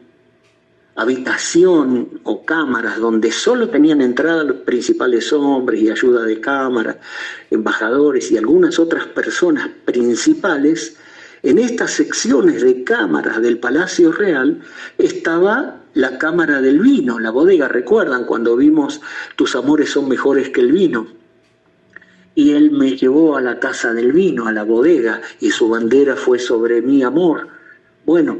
habitación o cámaras donde solo tenían entrada los principales hombres y ayuda de cámara, embajadores y algunas otras personas principales, en estas secciones de cámaras del Palacio Real estaba la cámara del vino, la bodega. ¿Recuerdan cuando vimos tus amores son mejores que el vino? Y él me llevó a la casa del vino, a la bodega, y su bandera fue sobre mi amor. Bueno,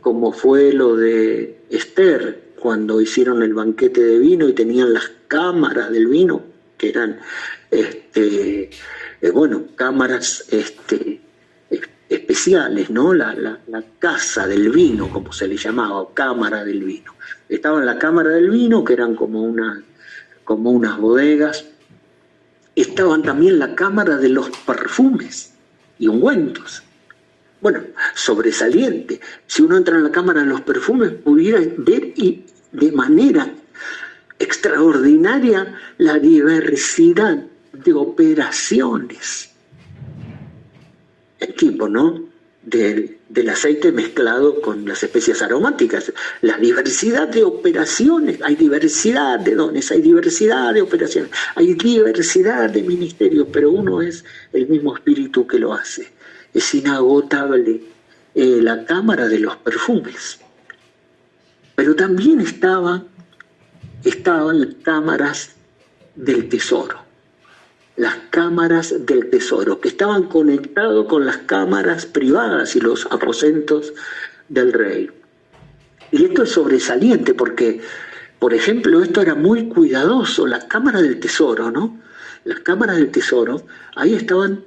como fue lo de Esther, cuando hicieron el banquete de vino y tenían las cámaras del vino, que eran, cámaras especiales, ¿no? La casa del vino, como se le llamaba, o cámara del vino. Estaba en la cámara del vino, que eran como unas bodegas. Estaban también la cámara de los perfumes y ungüentos. Bueno, sobresaliente. Si uno entra en la cámara de los perfumes, pudiera ver de manera extraordinaria la diversidad de operaciones. El tipo, ¿no? Del aceite mezclado con las especias aromáticas. La diversidad de operaciones. Hay diversidad de dones, hay diversidad de operaciones, hay diversidad de ministerios, pero uno es el mismo espíritu que lo hace. Es inagotable la cámara de los perfumes. Pero también estaban las cámaras del tesoro. Las cámaras del tesoro, que estaban conectadas con las cámaras privadas y los aposentos del rey. Y esto es sobresaliente porque, por ejemplo, esto era muy cuidadoso, la cámara del tesoro, ¿no? Las cámaras del tesoro, ahí estaban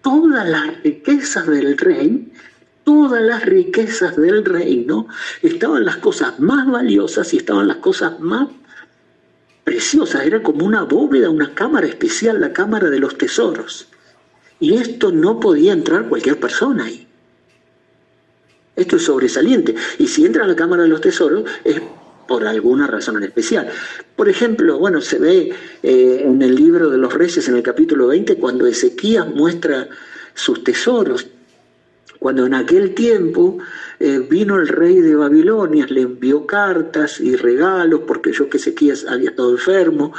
todas las riquezas del rey, todas las riquezas del reino, estaban las cosas más valiosas y estaban las cosas más preciosas. Era como una bóveda, una cámara especial, la cámara de los tesoros. Y esto no podía entrar cualquier persona ahí. Esto es sobresaliente. Y si entra a la cámara de los tesoros es por alguna razón en especial. Por ejemplo, bueno, se ve en el libro de los Reyes, en el capítulo 20, cuando Ezequías muestra sus tesoros. Cuando en aquel tiempo vino el rey de Babilonia, le envió cartas y regalos, porque yo que Ezequías había estado enfermo,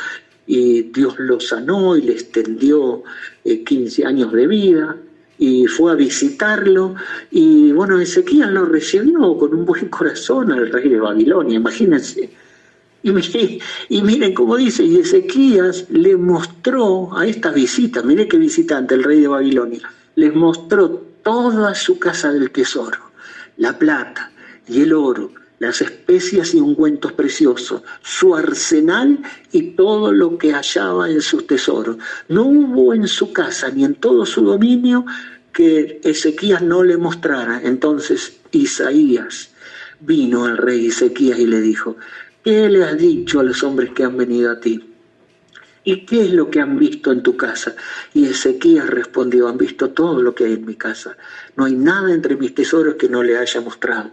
y Dios lo sanó y le extendió 15 años de vida, y fue a visitarlo, y bueno, Ezequías lo recibió con un buen corazón al rey de Babilonia, imagínense. Y miren cómo dice, y Ezequías le mostró a esta visita, miren qué visitante, el rey de Babilonia, les mostró toda su casa del tesoro, la plata y el oro las especias y ungüentos preciosos, su arsenal y todo lo que hallaba en sus tesoros. No hubo en su casa ni en todo su dominio que Ezequías no le mostrara. Entonces Isaías vino al rey Ezequías y le dijo: ¿qué le has dicho a los hombres que han venido a ti? ¿Y qué es lo que han visto en tu casa? Y Ezequías respondió: han visto todo lo que hay en mi casa. No hay nada entre mis tesoros que no le haya mostrado.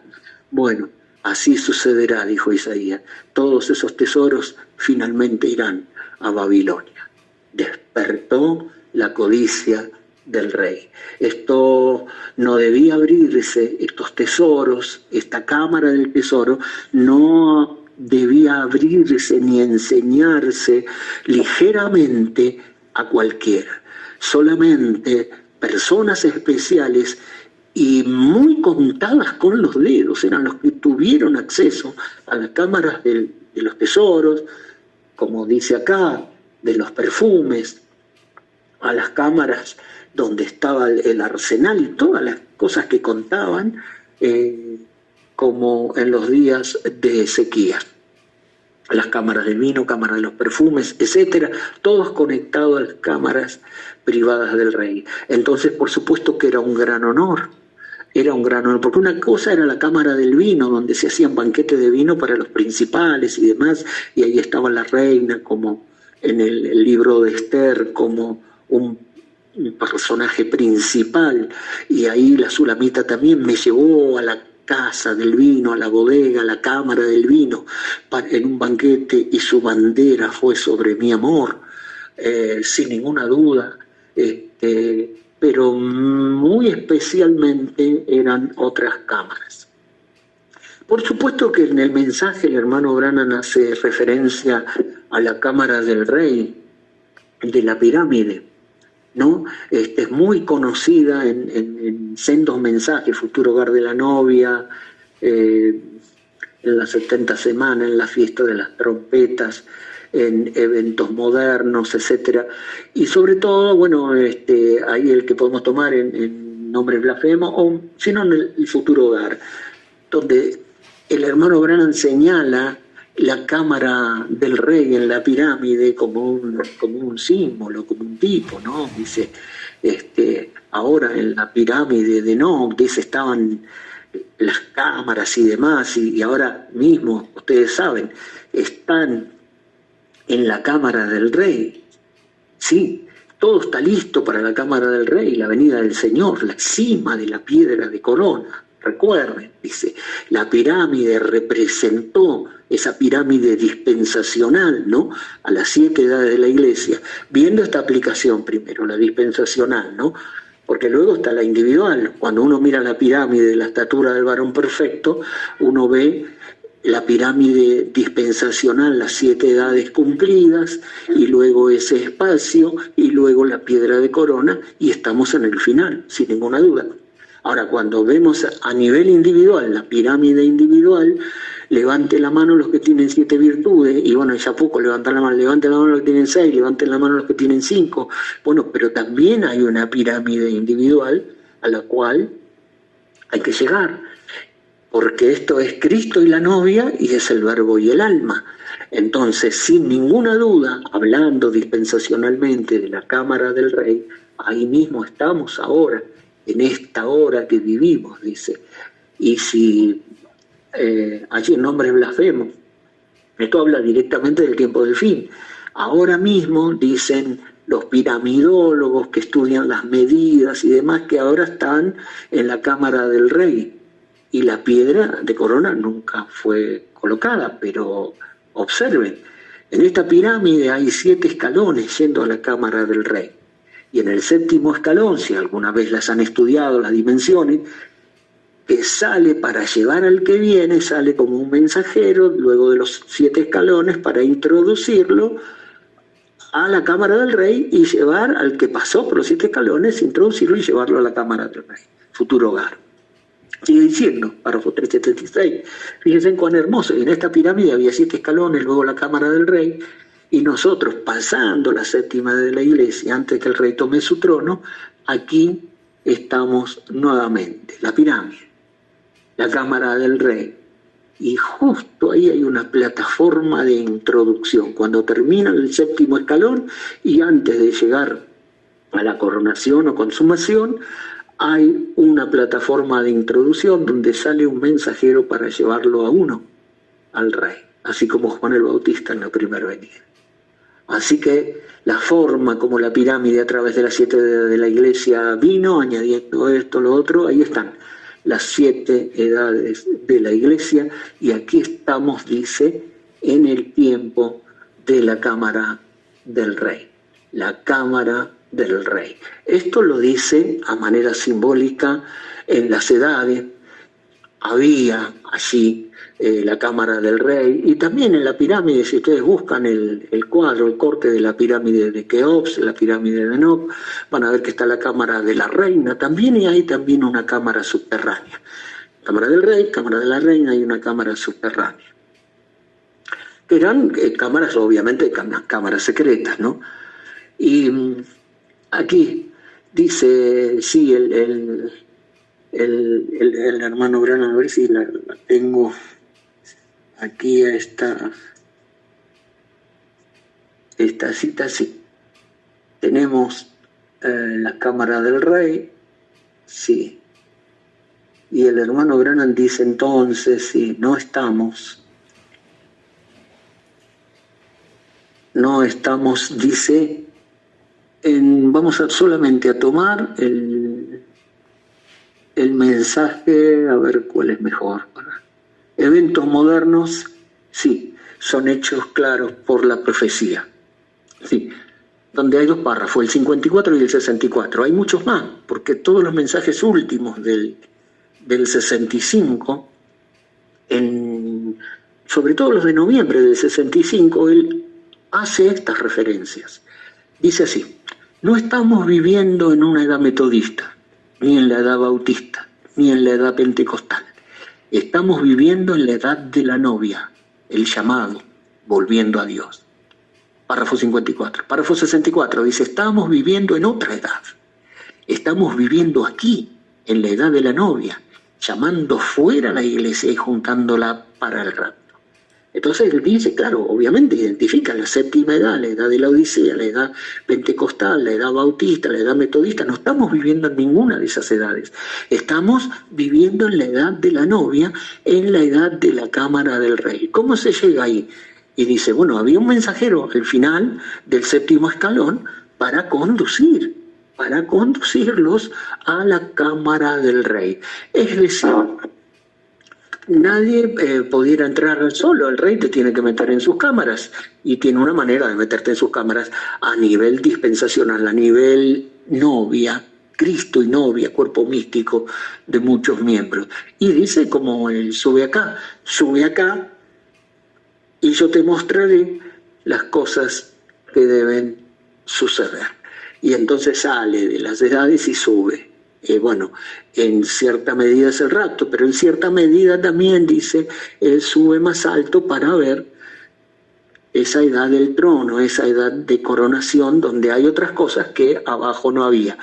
Bueno, así sucederá, dijo Isaías. Todos esos tesoros finalmente irán a Babilonia. Despertó la codicia del rey. Esto no debía abrirse, estos tesoros, esta cámara del tesoro, no debía abrirse ni enseñarse ligeramente a cualquiera. Solamente personas especiales y muy contadas con los dedos eran los que tuvieron acceso a las cámaras de los tesoros, como dice acá, de los perfumes, a las cámaras donde estaba el arsenal y todas las cosas que contaban, como en los días de Ezequías. Las cámaras del vino, cámaras de los perfumes, etcétera, todos conectados a las cámaras privadas del rey. Entonces, por supuesto que era un gran honor, porque una cosa era la cámara del vino, donde se hacían banquetes de vino para los principales y demás, y ahí estaba la reina, como en el libro de Esther, como un personaje principal, y ahí la Sulamita también me llevó a la casa del vino, a la bodega, a la cámara del vino, en un banquete, y su bandera fue sobre mi amor, sin ninguna duda, pero muy especialmente eran otras cámaras. Por supuesto que en el mensaje el hermano Branham hace referencia a la cámara del rey, de la pirámide, ¿no? Es muy conocida en sendos mensajes: futuro hogar de la novia, en las 70 semanas, en la fiesta de las trompetas, en eventos modernos, etcétera. Y sobre todo, bueno, ahí el que podemos tomar en nombres blasfemos, o si no, en el futuro hogar, donde el hermano Branham señala la cámara del rey en la pirámide como un símbolo, como un tipo, ¿no? Dice, ahora en la pirámide de Enoch, dice, estaban las cámaras y demás, y ahora mismo, ustedes saben, están en la cámara del rey. Sí, todo está listo para la cámara del rey, la venida del Señor, la cima de la piedra de corona. Recuerden, dice, la pirámide representó esa pirámide dispensacional, ¿no? A las 7 edades de la iglesia, viendo esta aplicación primero, la dispensacional, ¿no? Porque luego está la individual. Cuando uno mira la pirámide de la estatura del varón perfecto, uno ve la pirámide dispensacional, las 7 edades cumplidas, y luego ese espacio, y luego la piedra de corona, y estamos en el final, sin ninguna duda. Ahora, cuando vemos a nivel individual, la pirámide individual, levante la mano los que tienen 7 virtudes, y bueno, ya poco, levanten la mano los que tienen 6, levanten la mano los que tienen 5. Bueno, pero también hay una pirámide individual a la cual hay que llegar, porque esto es Cristo y la novia, y es el verbo y el alma. Entonces, sin ninguna duda, hablando dispensacionalmente de la cámara del rey, ahí mismo estamos ahora, en esta hora que vivimos, dice. Y si allí en nombres blasfemos, esto habla directamente del tiempo del fin. Ahora mismo, dicen los piramidólogos que estudian las medidas y demás, que ahora están en la cámara del rey, y la piedra de corona nunca fue colocada, pero observen, en esta pirámide hay 7 escalones yendo a la cámara del rey. Y en el 7º escalón, si alguna vez las han estudiado, las dimensiones, que sale para llevar al que viene, sale como un mensajero, luego de los 7 escalones, para introducirlo a la cámara del rey y llevar al que pasó por los 7 escalones, introducirlo y llevarlo a la cámara del rey, futuro hogar. Sigue diciendo, párrafo 376, fíjense en cuán hermoso, y en esta pirámide había 7 escalones, luego la cámara del rey, y nosotros, pasando la 7ª de la iglesia, antes que el rey tome su trono, aquí estamos nuevamente, la pirámide, la cámara del rey, y justo ahí hay una plataforma de introducción. Cuando termina el 7º escalón y antes de llegar a la coronación o consumación, hay una plataforma de introducción donde sale un mensajero para llevarlo a uno, al rey, así como Juan el Bautista en la primera venida. Así que la forma como la pirámide a través de las 7 de la iglesia vino, añadiendo esto, lo otro, ahí están las 7 edades de la iglesia, y aquí estamos, dice, en el tiempo de la cámara del rey. La cámara del rey. Esto lo dice a manera simbólica en las edades. Había allí la cámara del rey, y también en la pirámide, si ustedes buscan el cuadro, el corte de la pirámide de Keops, la pirámide de Enoch, van a ver que está la cámara de la reina también, y hay también una cámara subterránea. Cámara del rey, cámara de la reina y una cámara subterránea. Que eran cámaras, obviamente, cámaras secretas, ¿no? Y aquí dice, sí, el hermano Branham, a ver si la tengo aquí, esta cita, sí. Tenemos la cámara del rey, sí. Y el hermano Branham dice entonces, sí, no estamos, dice, vamos solamente a tomar el mensaje, a ver cuál es mejor. Eventos modernos, sí, son hechos claros por la profecía. Sí, donde hay 2 párrafos, el 54 y el 64. Hay muchos más, porque todos los mensajes últimos del 65, sobre todo los de noviembre del 65, él hace estas referencias. Dice así: no estamos viviendo en una edad metodista, ni en la edad bautista, ni en la edad pentecostal. Estamos viviendo en la edad de la novia, el llamado, volviendo a Dios. Párrafo 54. Párrafo 64 dice: estamos viviendo en otra edad. Estamos viviendo aquí, en la edad de la novia, llamando fuera a la iglesia y juntándola para el rapto. Entonces él dice, claro, obviamente identifica la 7ª edad, la edad de la Odisea, la edad pentecostal, la edad bautista, la edad metodista. No estamos viviendo en ninguna de esas edades. Estamos viviendo en la edad de la novia, en la edad de la cámara del rey. ¿Cómo se llega ahí? Y dice, bueno, había un mensajero al final del 7º escalón para conducirlos a la cámara del rey. Es decir, nadie pudiera entrar solo, el rey te tiene que meter en sus cámaras, y tiene una manera de meterte en sus cámaras a nivel dispensacional, a nivel novia, Cristo y novia, cuerpo místico de muchos miembros. Y dice, como él sube acá, y yo te mostraré las cosas que deben suceder. Y entonces sale de las edades y sube. Bueno, en cierta medida es el rapto, pero en cierta medida también, dice, él sube más alto para ver esa edad del trono, esa edad de coronación, donde hay otras cosas que abajo no había.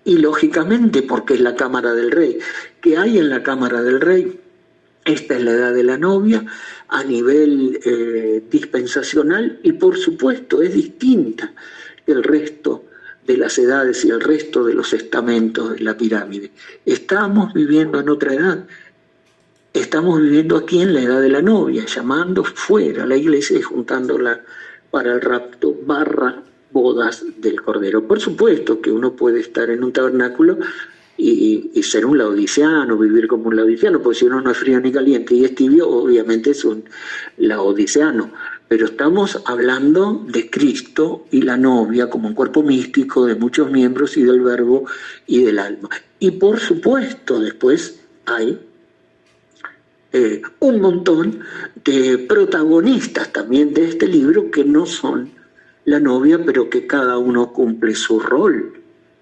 Y lógicamente, porque es la cámara del rey. ¿Qué hay en la cámara del rey? Esta es la edad de la novia a nivel dispensacional, y por supuesto es distinta del resto de las edades y el resto de los estamentos de la pirámide. Estamos viviendo en otra edad. Estamos viviendo aquí en la edad de la novia, llamando fuera a la iglesia y juntándola para el rapto / bodas del Cordero. Por supuesto que uno puede estar en un tabernáculo y ser un laodiceano, vivir como un laodiceano, porque si uno no es frío ni caliente y es tibio, obviamente es un laodiceano. Pero estamos hablando de Cristo y la novia como un cuerpo místico de muchos miembros, y del verbo y del alma. Y por supuesto después hay un montón de protagonistas también de este libro que no son la novia, pero que cada uno cumple su rol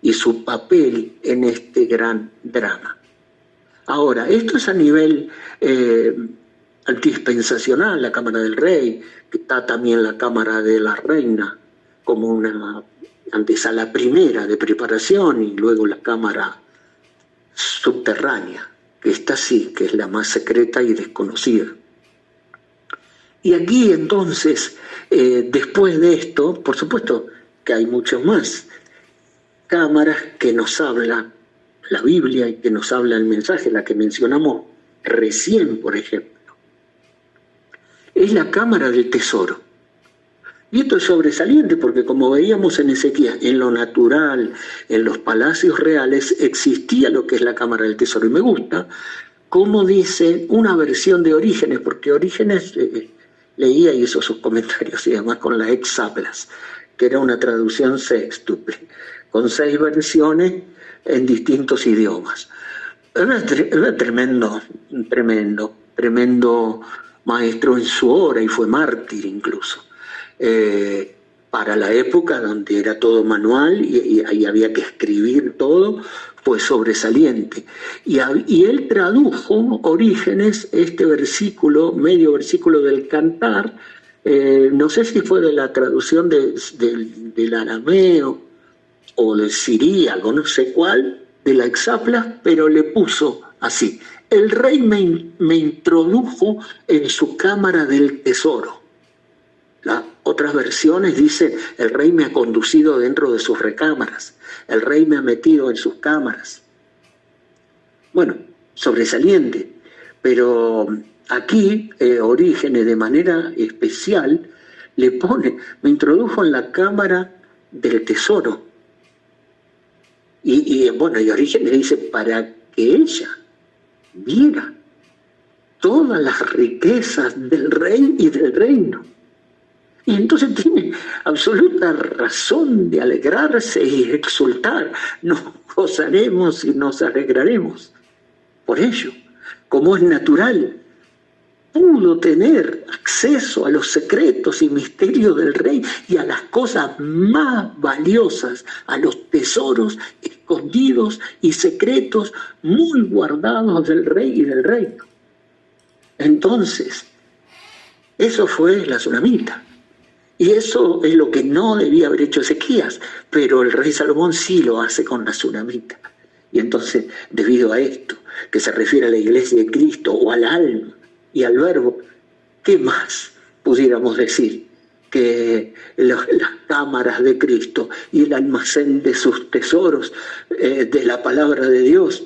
y su papel en este gran drama. Ahora, esto es a nivel dispensacional, la cámara del rey, que está también la cámara de la reina, como una antesala primera de preparación, y luego la cámara subterránea, que esta sí, que es la más secreta y desconocida. Y aquí entonces, después de esto, por supuesto que hay muchos más cámaras que nos habla la Biblia y que nos habla el mensaje, la que mencionamos recién, por ejemplo. Es la cámara del tesoro. Y esto es sobresaliente porque, como veíamos en Ezequías, en lo natural, en los palacios reales, existía lo que es la cámara del tesoro. Y me gusta cómo dice una versión de Orígenes, porque Orígenes leía y hizo sus comentarios y además con la Exaplas, que era una traducción sextuple, con 6 versiones en distintos idiomas. Era tremendo maestro en su hora y fue mártir incluso. Para la época donde era todo manual y había que escribir todo, fue sobresaliente. Y él tradujo Orígenes, este versículo, medio versículo del Cantar, no sé si fue de la traducción del arameo o del siríaco, no sé cuál, de la Exaplas, pero le puso así: el rey me introdujo en su cámara del tesoro. Las otras versiones dicen: el rey me ha conducido dentro de sus recámaras, el rey me ha metido en sus cámaras. Bueno, sobresaliente, pero aquí Orígenes de manera especial le pone: me introdujo en la cámara del tesoro. Y Orígenes dice: para que ella viera todas las riquezas del rey y del reino. Y entonces tiene absoluta razón de alegrarse y exultar. Nos gozaremos y nos alegraremos. Por ello, como es natural, pudo tener acceso a los secretos y misterios del rey y a las cosas más valiosas, a los tesoros escondidos y secretos muy guardados del rey y del reino. Entonces, eso fue la tsunamita. Y eso es lo que no debía haber hecho Ezequías, pero el rey Salomón sí lo hace con la tsunamita. Y entonces, debido a esto, que se refiere a la iglesia de Cristo o al alma y al verbo, ¿qué más pudiéramos decir? Que las cámaras de Cristo y el almacén de sus tesoros, de la palabra de Dios,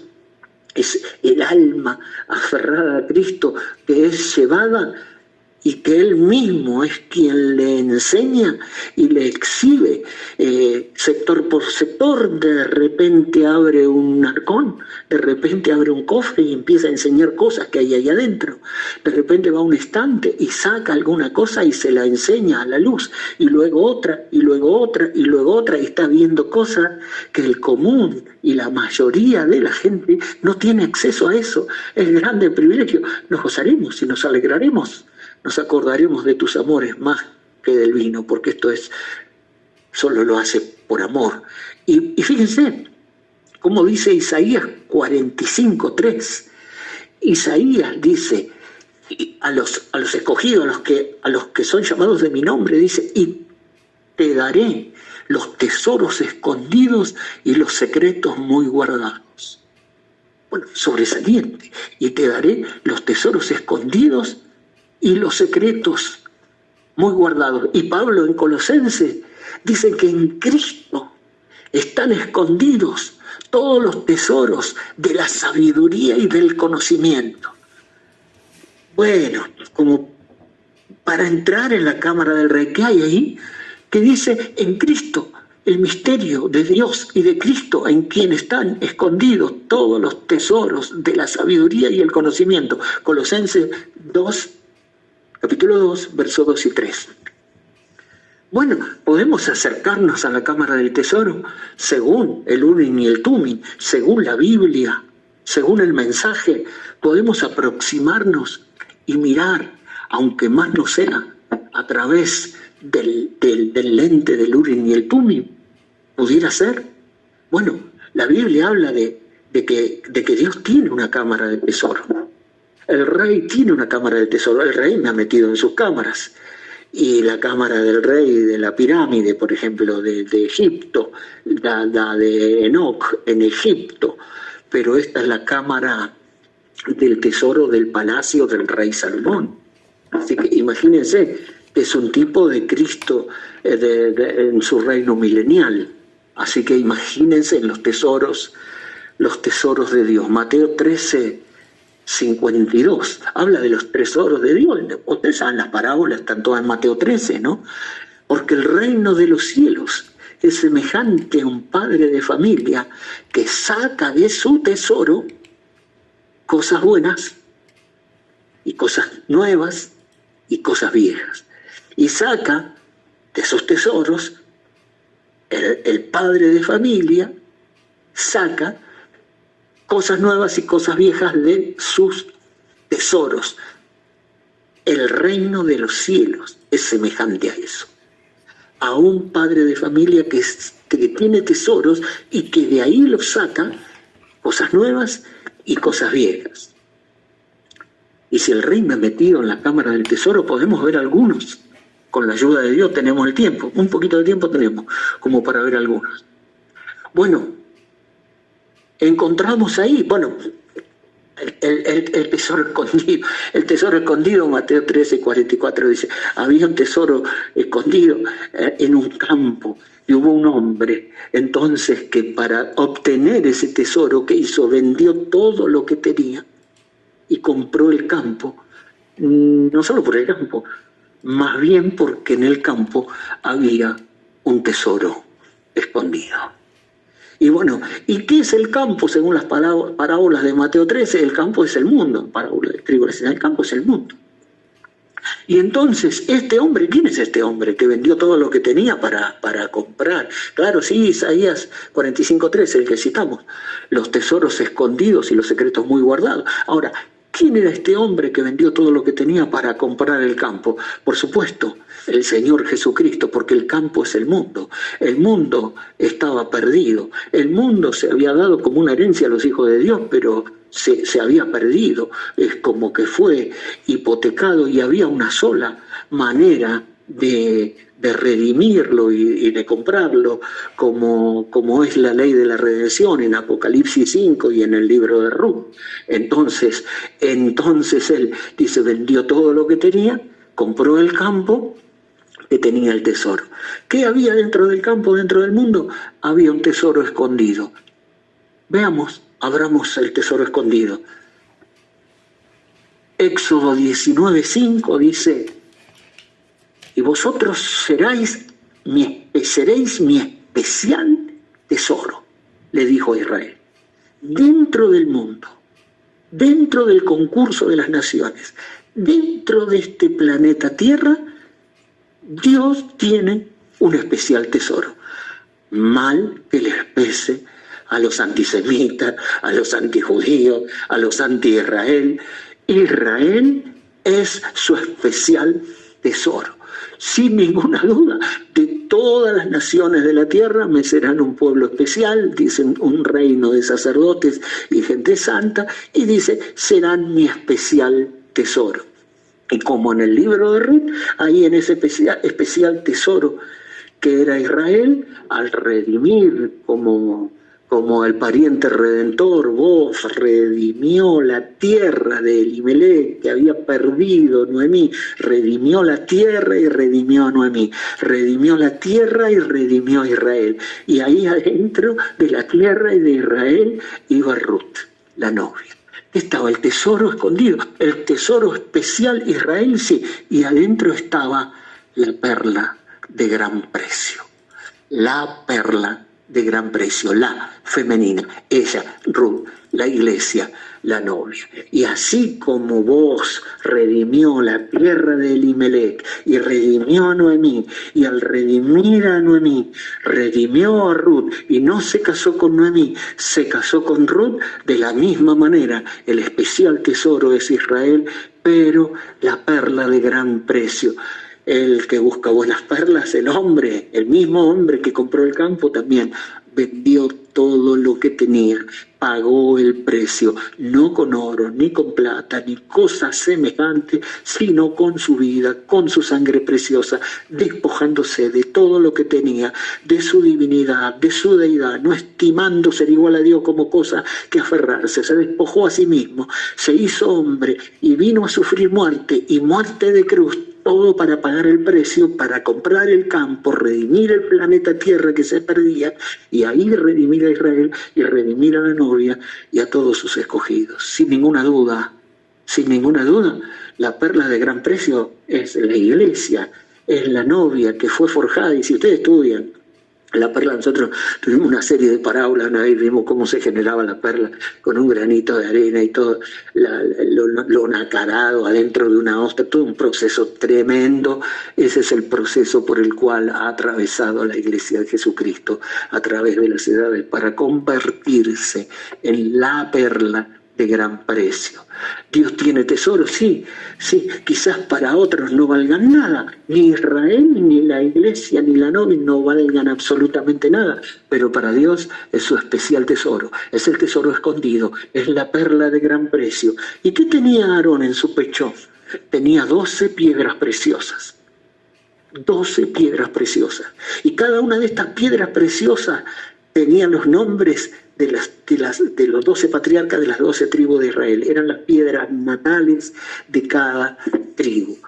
es el alma aferrada a Cristo que es llevada y que Él mismo es quien le enseña y le exhibe sector por sector. De repente abre un arcón, de repente abre un cofre y empieza a enseñar cosas que hay ahí adentro. De repente va a un estante y saca alguna cosa y se la enseña a la luz, y luego otra, y luego otra, y luego otra, y está viendo cosas que el común y la mayoría de la gente no tiene acceso a eso. Es grande privilegio. Nos gozaremos y nos alegraremos. Nos acordaremos de tus amores más que del vino, porque esto solo lo hace por amor. Y fíjense cómo dice Isaías 45:3. Isaías dice a los escogidos, a los que son llamados de mi nombre, dice: y te daré los tesoros escondidos y los secretos muy guardados. Bueno, sobresaliente. Y te daré los tesoros escondidos y los secretos muy guardados. Y Pablo en Colosenses dice que en Cristo están escondidos todos los tesoros de la sabiduría y del conocimiento. Bueno, como para entrar en la cámara del rey, ¿qué hay ahí? Que dice: en Cristo, el misterio de Dios y de Cristo, en quien están escondidos todos los tesoros de la sabiduría y el conocimiento. Colosenses 2, capítulo 2, versos 2 y 3. Bueno, podemos acercarnos a la cámara del tesoro según el Urim y el Tumim, según la Biblia, según el mensaje. Podemos aproximarnos y mirar, aunque más no sea a través del lente del Urim y el Tumim. ¿Pudiera ser? Bueno, la Biblia habla de que Dios tiene una cámara de tesoro. El rey tiene una cámara de tesoro. El rey me ha metido en sus cámaras. Y la cámara del rey de la pirámide, por ejemplo, de Egipto, la de Enoc en Egipto. Pero esta es la cámara del tesoro del palacio del rey Salomón. Así que imagínense, es un tipo de Cristo en su reino milenial. Así que imagínense en los tesoros de Dios. Mateo 13:52 habla de los tesoros de Dios. Ustedes saben, las parábolas están todas en Mateo 13, ¿no? Porque el reino de los cielos es semejante a un padre de familia que saca de su tesoro cosas buenas y cosas nuevas y cosas viejas. Y saca de esos tesoros, el padre de familia saca cosas nuevas y cosas viejas de sus tesoros. El reino de los cielos es semejante a eso. A un padre de familia que tiene tesoros y que de ahí los saca cosas nuevas y cosas viejas. Y si el rey me ha metido en la cámara del tesoro, podemos ver algunos. Con la ayuda de Dios tenemos el tiempo, un poquito de tiempo tenemos, como para ver algunos. Bueno, encontramos ahí, el tesoro escondido, Mateo 13:44 dice, había un tesoro escondido en un campo y hubo un hombre entonces que para obtener ese tesoro, ¿qué hizo? Vendió todo lo que tenía y compró el campo, no solo por el campo, más bien porque en el campo había un tesoro escondido. Y bueno, ¿y qué es el campo según las parábolas de Mateo 13? El campo es el mundo, parábola de trigo, el campo es el mundo. Y entonces, este hombre, ¿quién es este hombre que vendió todo lo que tenía para comprar? Claro, sí, Isaías 45:13, el que citamos, los tesoros escondidos y los secretos muy guardados. Ahora, ¿quién era este hombre que vendió todo lo que tenía para comprar el campo? Por supuesto, el Señor Jesucristo, porque el campo es el mundo. El mundo estaba perdido. El mundo se había dado como una herencia a los hijos de Dios, pero se había perdido. Es como que fue hipotecado y había una sola manera de redimirlo y de comprarlo, como es la ley de la redención en Apocalipsis 5 y en el libro de Ruth. Entonces él dice, vendió todo lo que tenía, compró el campo que tenía el tesoro. ¿Qué había dentro del campo, dentro del mundo? Había un tesoro escondido. Veamos, abramos el tesoro escondido. Éxodo 19:5 dice, y vosotros seréis mi especial tesoro, le dijo a Israel, dentro del mundo, dentro del concurso de las naciones, dentro de este planeta Tierra, Dios tiene un especial tesoro. Mal que les pese a los antisemitas, a los antijudíos, a los anti-Israel. Israel es su especial tesoro. Sin ninguna duda, de todas las naciones de la tierra me serán un pueblo especial, dicen un reino de sacerdotes y gente santa, y dice, serán mi especial tesoro. Y como en el libro de Ruth, ahí en ese especial tesoro que era Israel, al redimir como el pariente redentor, vos redimió la tierra de Elimelech que había perdido Noemí, redimió la tierra y redimió a Noemí, redimió la tierra y redimió a Israel. Y ahí adentro de la tierra y de Israel iba Ruth, la novia. Estaba el tesoro escondido, el tesoro especial Israel, sí, y adentro estaba la perla de gran precio, la perla de gran precio, la femenina, ella, Ruth, la iglesia, la novia. Y así como vos redimió la tierra de Elimelech y redimió a Noemí, y al redimir a Noemí, redimió a Ruth y no se casó con Noemí, se casó con Ruth, de la misma manera el especial tesoro es Israel, pero la perla de gran precio. El que busca buenas perlas, el hombre, el mismo hombre que compró el campo, también vendió todo lo que tenía, pagó el precio, no con oro, ni con plata, ni cosa semejante, sino con su vida, con su sangre preciosa, despojándose de todo lo que tenía, de su divinidad, de su deidad, no estimando ser igual a Dios como cosa que aferrarse. Se despojó a sí mismo, se hizo hombre y vino a sufrir muerte, y muerte de cruz, todo para pagar el precio, para comprar el campo, redimir el planeta Tierra que se perdía, y ahí redimir a Israel y redimir a la novia y a todos sus escogidos. Sin ninguna duda, la perla de gran precio es la iglesia, es la novia que fue forjada. Y si ustedes estudian la perla, nosotros tuvimos una serie de parábolas, ¿no? Ahí vimos cómo se generaba la perla con un granito de arena y todo lo nacarado adentro de una ostra, todo un proceso tremendo. Ese es el proceso por el cual ha atravesado la Iglesia de Jesucristo a través de las edades para convertirse en la perla de gran precio. Dios tiene tesoros, sí, quizás para otros no valgan nada, ni Israel, ni la iglesia, ni la novia no valgan absolutamente nada, pero para Dios es su especial tesoro, es el tesoro escondido, es la perla de gran precio. ¿Y qué tenía Aarón en su pecho? Tenía 12 piedras preciosas. 12 piedras preciosas. Y cada una de estas piedras preciosas tenía los nombres de los 12 patriarcas de las 12 tribus de Israel. Eran las piedras natales de cada tribu.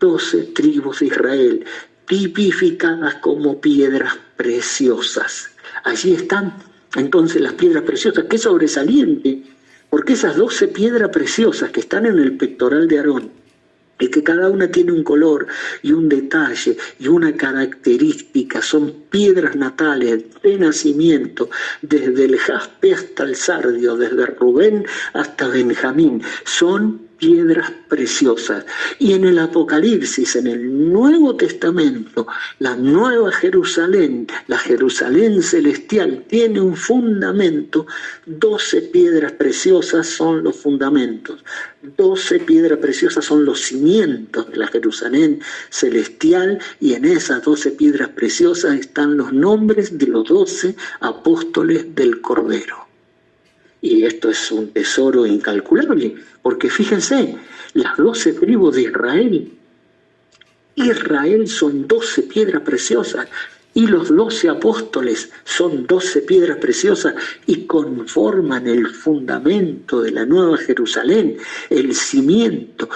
12 tribus de Israel, tipificadas como piedras preciosas. Allí están entonces las piedras preciosas. ¡Qué sobresaliente! Porque esas 12 piedras preciosas que están en el pectoral de Aarón, y que cada una tiene un color y un detalle y una característica, son piedras natales de nacimiento, desde el jaspe hasta el sardio, desde Rubén hasta Benjamín, son piedras preciosas. Y en el Apocalipsis, en el Nuevo Testamento, la Nueva Jerusalén, la Jerusalén celestial, tiene un fundamento. 12 piedras preciosas son los fundamentos. 12 piedras preciosas son los cimientos de la Jerusalén celestial, y en esas 12 piedras preciosas están los nombres de los 12 apóstoles del Cordero. Y esto es un tesoro incalculable, porque fíjense, las 12 tribus de Israel son 12 piedras preciosas, y los 12 apóstoles son 12 piedras preciosas, y conforman el fundamento de la Nueva Jerusalén, el cimiento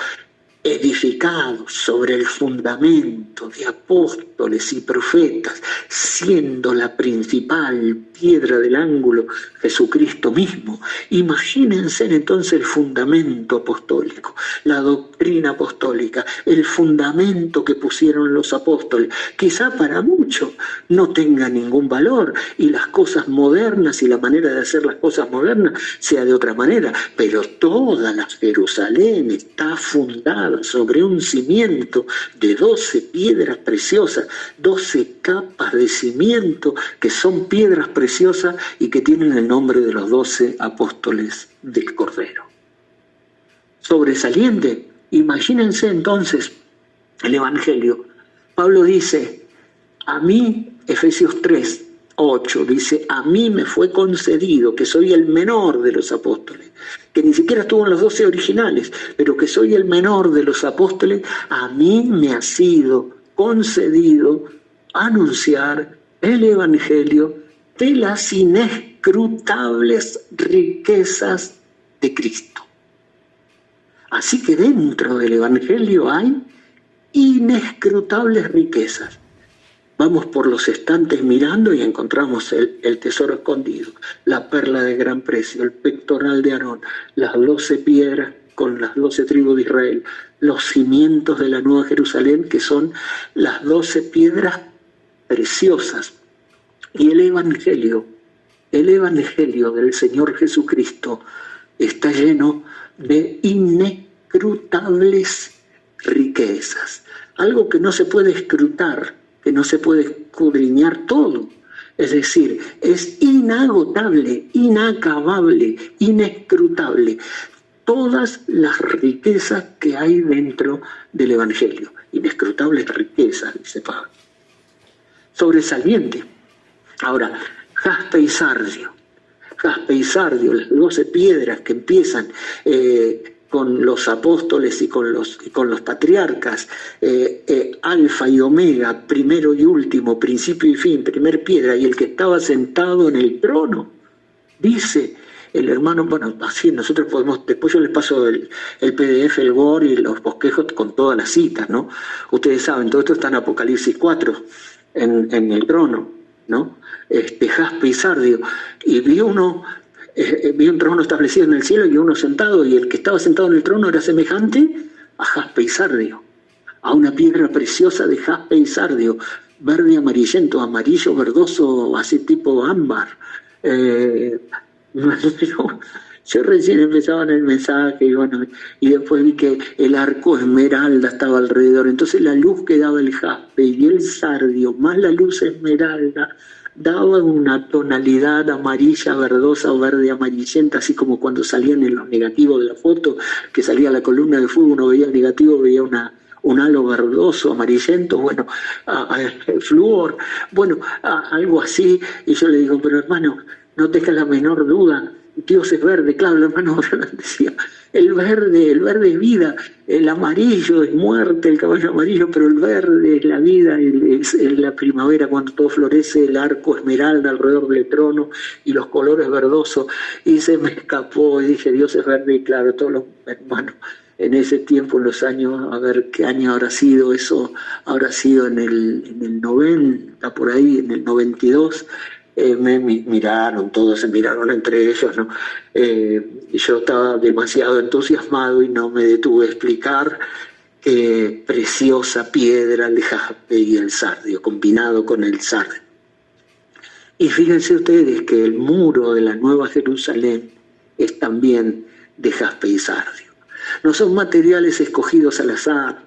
edificado sobre el fundamento de apóstoles y profetas, siendo la principal piedra del ángulo Jesucristo mismo. Imagínense entonces el fundamento apostólico, la doctrina apostólica, el fundamento que pusieron los apóstoles. Quizá para muchos no tenga ningún valor, y las cosas modernas y la manera de hacer las cosas modernas sea de otra manera, pero toda la Jerusalén está fundada sobre un cimiento de 12 piedras preciosas, 12 capas de cimiento que son piedras preciosas y que tienen el nombre de los 12 apóstoles del Cordero. Sobresaliente. Imagínense entonces el Evangelio. Pablo dice, a mí, Efesios 3:8, dice, a mí me fue concedido, que soy el menor de los apóstoles, que ni siquiera estuvo en los 12 originales, pero que soy el menor de los apóstoles, a mí me ha sido concedido anunciar el Evangelio de las inescrutables riquezas de Cristo. Así que dentro del Evangelio hay inescrutables riquezas. Vamos por los estantes mirando y encontramos el tesoro escondido, la perla de gran precio, el pectoral de Aarón, las 12 piedras con las 12 tribus de Israel, los cimientos de la Nueva Jerusalén, que son las 12 piedras preciosas. Y el Evangelio del Señor Jesucristo está lleno de inescrutables riquezas, algo que no se puede escrutar, que no se puede escudriñar todo. Es decir, es inagotable, inacabable, inescrutable. Todas las riquezas que hay dentro del Evangelio. Inescrutables riquezas, dice Pablo. Sobresaliente. Ahora, jaspe y sardio. jaspe y sardio, las 12 piedras que empiezan con los apóstoles y con los patriarcas, alfa y omega, primero y último, principio y fin, primer piedra, y el que estaba sentado en el trono, dice el hermano, bueno, así nosotros podemos, después yo les paso el PDF, el Word y los bosquejos con todas las citas, ¿no? Ustedes saben, todo esto está en Apocalipsis 4, en el trono, ¿no? Jaspe y sardio, y vi un trono establecido en el cielo y uno sentado, y el que estaba sentado en el trono era semejante a jaspe y sardio, a una piedra preciosa de jaspe y sardio, verde amarillento, amarillo verdoso, así tipo ámbar. Yo recién empezaba en el mensaje y después vi que el arco esmeralda estaba alrededor, entonces la luz que daba el jaspe y el sardio más la luz esmeralda daba una tonalidad amarilla, verdosa o verde amarillenta, así como cuando salían en los negativos de la foto, que salía la columna de fuego, uno veía el negativo, veía un halo verdoso, amarillento, flúor, algo así. Y yo le digo, pero hermano, no tengas la menor duda, Dios es verde. Claro, el hermano decía, el verde es vida, el amarillo es muerte, el caballo amarillo, pero el verde es la vida, es la primavera cuando todo florece, el arco esmeralda alrededor del trono y los colores verdosos. Y se me escapó y dije, Dios es verde. Y claro, todos los hermanos en ese tiempo, en los años, a ver qué año habrá sido eso, habrá sido en el 90, por ahí, en el 92, me miraron, todos se miraron entre ellos, ¿no? Y yo estaba demasiado entusiasmado y no me detuve a explicar que preciosa piedra el jaspe y el sardio, combinado con el sardio. Y fíjense ustedes que el muro de la Nueva Jerusalén es también de jaspe y sardio. No son materiales escogidos al azar,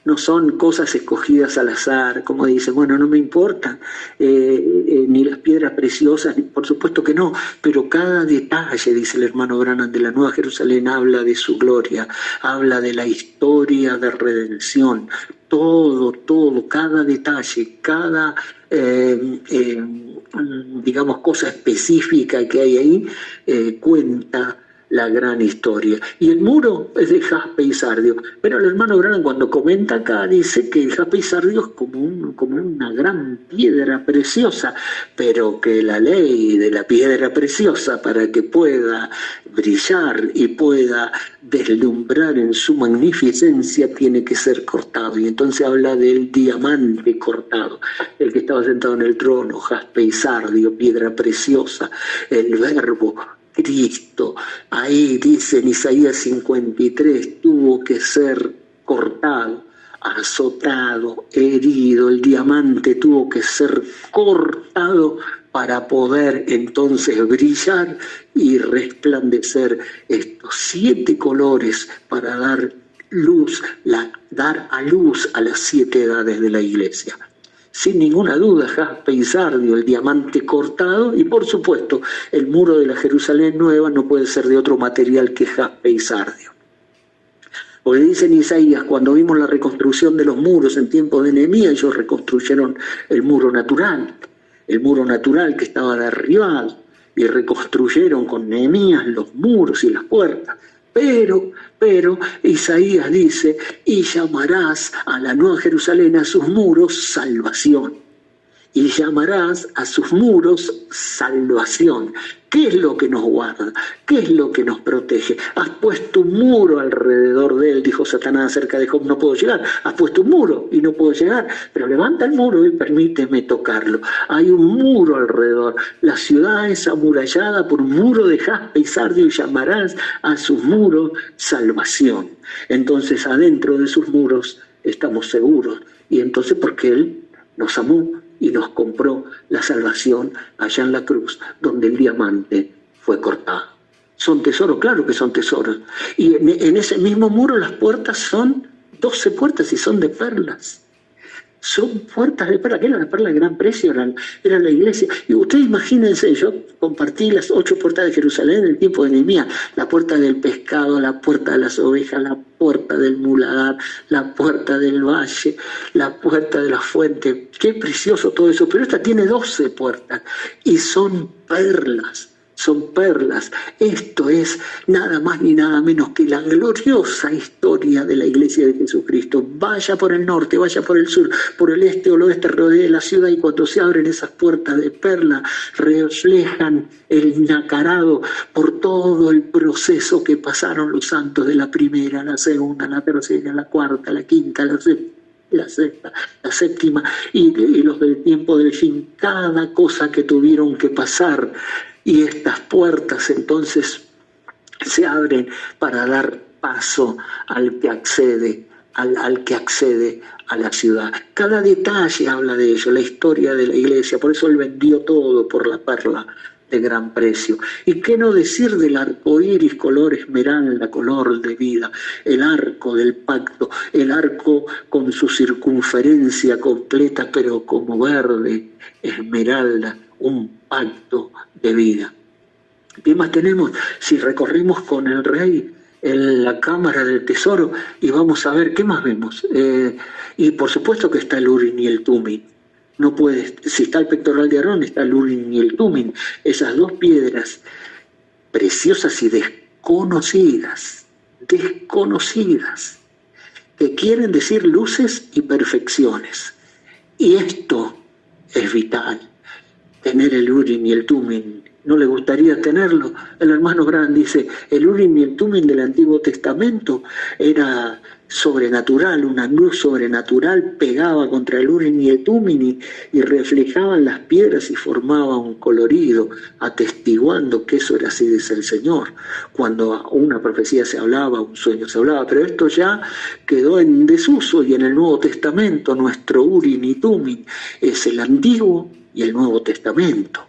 no son cosas escogidas al azar, como dicen, bueno, no me importan ni las piedras preciosas, por supuesto que no, pero cada detalle, dice el hermano Branham, de la Nueva Jerusalén habla de su gloria, habla de la historia de redención, todo, cada detalle, cada digamos cosa específica que hay ahí, cuenta la gran historia. Y el muro es de jaspe y sardio. Pero el hermano Branham, cuando comenta acá, dice que el jaspe y sardio es como una gran piedra preciosa, pero que la ley de la piedra preciosa, para que pueda brillar y pueda deslumbrar en su magnificencia, tiene que ser cortado. Y entonces habla del diamante cortado, el que estaba sentado en el trono, jaspe y sardio, piedra preciosa, el verbo Cristo. Ahí dice en Isaías 53, tuvo que ser cortado, azotado, herido, el diamante tuvo que ser cortado para poder entonces brillar y resplandecer estos 7 colores para dar a luz a las 7 edades de la iglesia. Sin ninguna duda, jaspe y sardio, el diamante cortado, y por supuesto, el muro de la Jerusalén Nueva no puede ser de otro material que jaspe y sardio. Porque dice en Isaías, cuando vimos la reconstrucción de los muros en tiempo de Nehemías, ellos reconstruyeron el muro natural que estaba derribado, y reconstruyeron con Nehemías los muros y las puertas. Pero Isaías dice, y llamarás a la Nueva Jerusalén, a sus muros, salvación. Y llamarás a sus muros salvación. ¿Qué es lo que nos guarda? ¿Qué es lo que nos protege? Has puesto un muro alrededor de él, dijo Satanás acerca de Job, no puedo llegar. Has puesto un muro y no puedo llegar, pero levanta el muro y permíteme tocarlo. Hay un muro alrededor. La ciudad es amurallada por un muro de jaspe y sardio, y llamarás a sus muros salvación. Entonces adentro de sus muros estamos seguros. Y entonces porque él nos amó y nos compró la salvación allá en la cruz, donde el diamante fue cortado. ¿Son tesoros? Claro que son tesoros. Y en ese mismo muro las puertas son 12 puertas y son de perlas. Son puertas de perlas, que eran las perlas de gran precio, era la iglesia. Y ustedes imagínense, yo compartí las 8 puertas de Jerusalén en el tiempo de Nehemías, la puerta del pescado, la puerta de las ovejas, la puerta del muladar, la puerta del valle, la puerta de la fuente. Qué precioso todo eso, pero esta tiene 12 puertas y son perlas. son perlas. Esto es nada más ni nada menos que la gloriosa historia de la Iglesia de Jesucristo. Vaya por el norte, vaya por el sur, por el este o el oeste, rodee la ciudad, y cuando se abren esas puertas de perla, reflejan el nacarado por todo el proceso que pasaron los santos de la primera, la segunda, la tercera, la cuarta, la quinta, la sexta, la séptima y los del tiempo del fin, cada cosa que tuvieron que pasar. Y estas puertas entonces se abren para dar paso al que accede, al que accede a la ciudad. Cada detalle habla de ello, la historia de la iglesia. Por eso él vendió todo por la perla de gran precio. Y qué no decir del arco iris color esmeralda, color de vida, el arco del pacto, el arco con su circunferencia completa, pero como verde esmeralda, un pacto de vida. ¿Qué más tenemos? Si recorrimos con el rey en la cámara del tesoro y vamos a ver, ¿qué más vemos? Y por supuesto que está el Urim y el Tumim. No puede, si está el pectoral de Aarón, está el Urim y el Tumim. Esas dos piedras preciosas y desconocidas, que quieren decir luces y perfecciones. Y esto es vital. Tener el Urim y el Tumim. ¿No le gustaría tenerlo? El hermano Brandt dice, el Urim y el Tumim del Antiguo Testamento era sobrenatural, una luz sobrenatural pegaba contra el Urim y el Tumim y reflejaban las piedras y formaba un colorido, atestiguando que eso era así, dice el Señor. Cuando una profecía se hablaba, un sueño se hablaba, pero esto ya quedó en desuso, y en el Nuevo Testamento nuestro Urim y Tumim es el Antiguo y el Nuevo Testamento,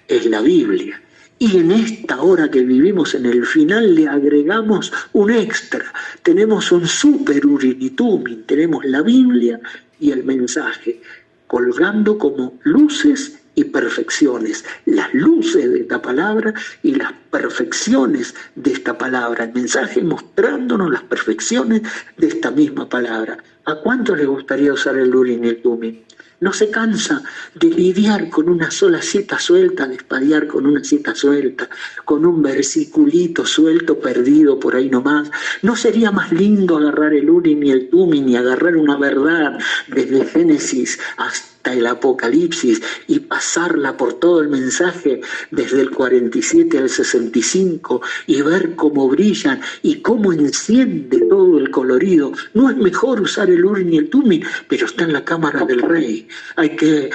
es la Biblia. Y en esta hora que vivimos, en el final, le agregamos un extra. Tenemos un super Urim y Tumim, tenemos la Biblia y el mensaje, colgando como luces y perfecciones. Las luces de esta palabra y las perfecciones de esta palabra. El mensaje mostrándonos las perfecciones de esta misma palabra. ¿A cuánto les gustaría usar el Urim y el Tumim? No se cansa de lidiar con una sola cita suelta, de espadear con una cita suelta, con un versiculito suelto, perdido por ahí nomás. ¿No sería más lindo agarrar el Urim y el Tumim y agarrar una verdad desde Génesis hasta el Apocalipsis y pasarla por todo el mensaje desde el 47 al 65 y ver cómo brillan y cómo enciende todo el colorido? ¿No es mejor usar el Urim y el Tumim? Pero está en la cámara del rey. Hay que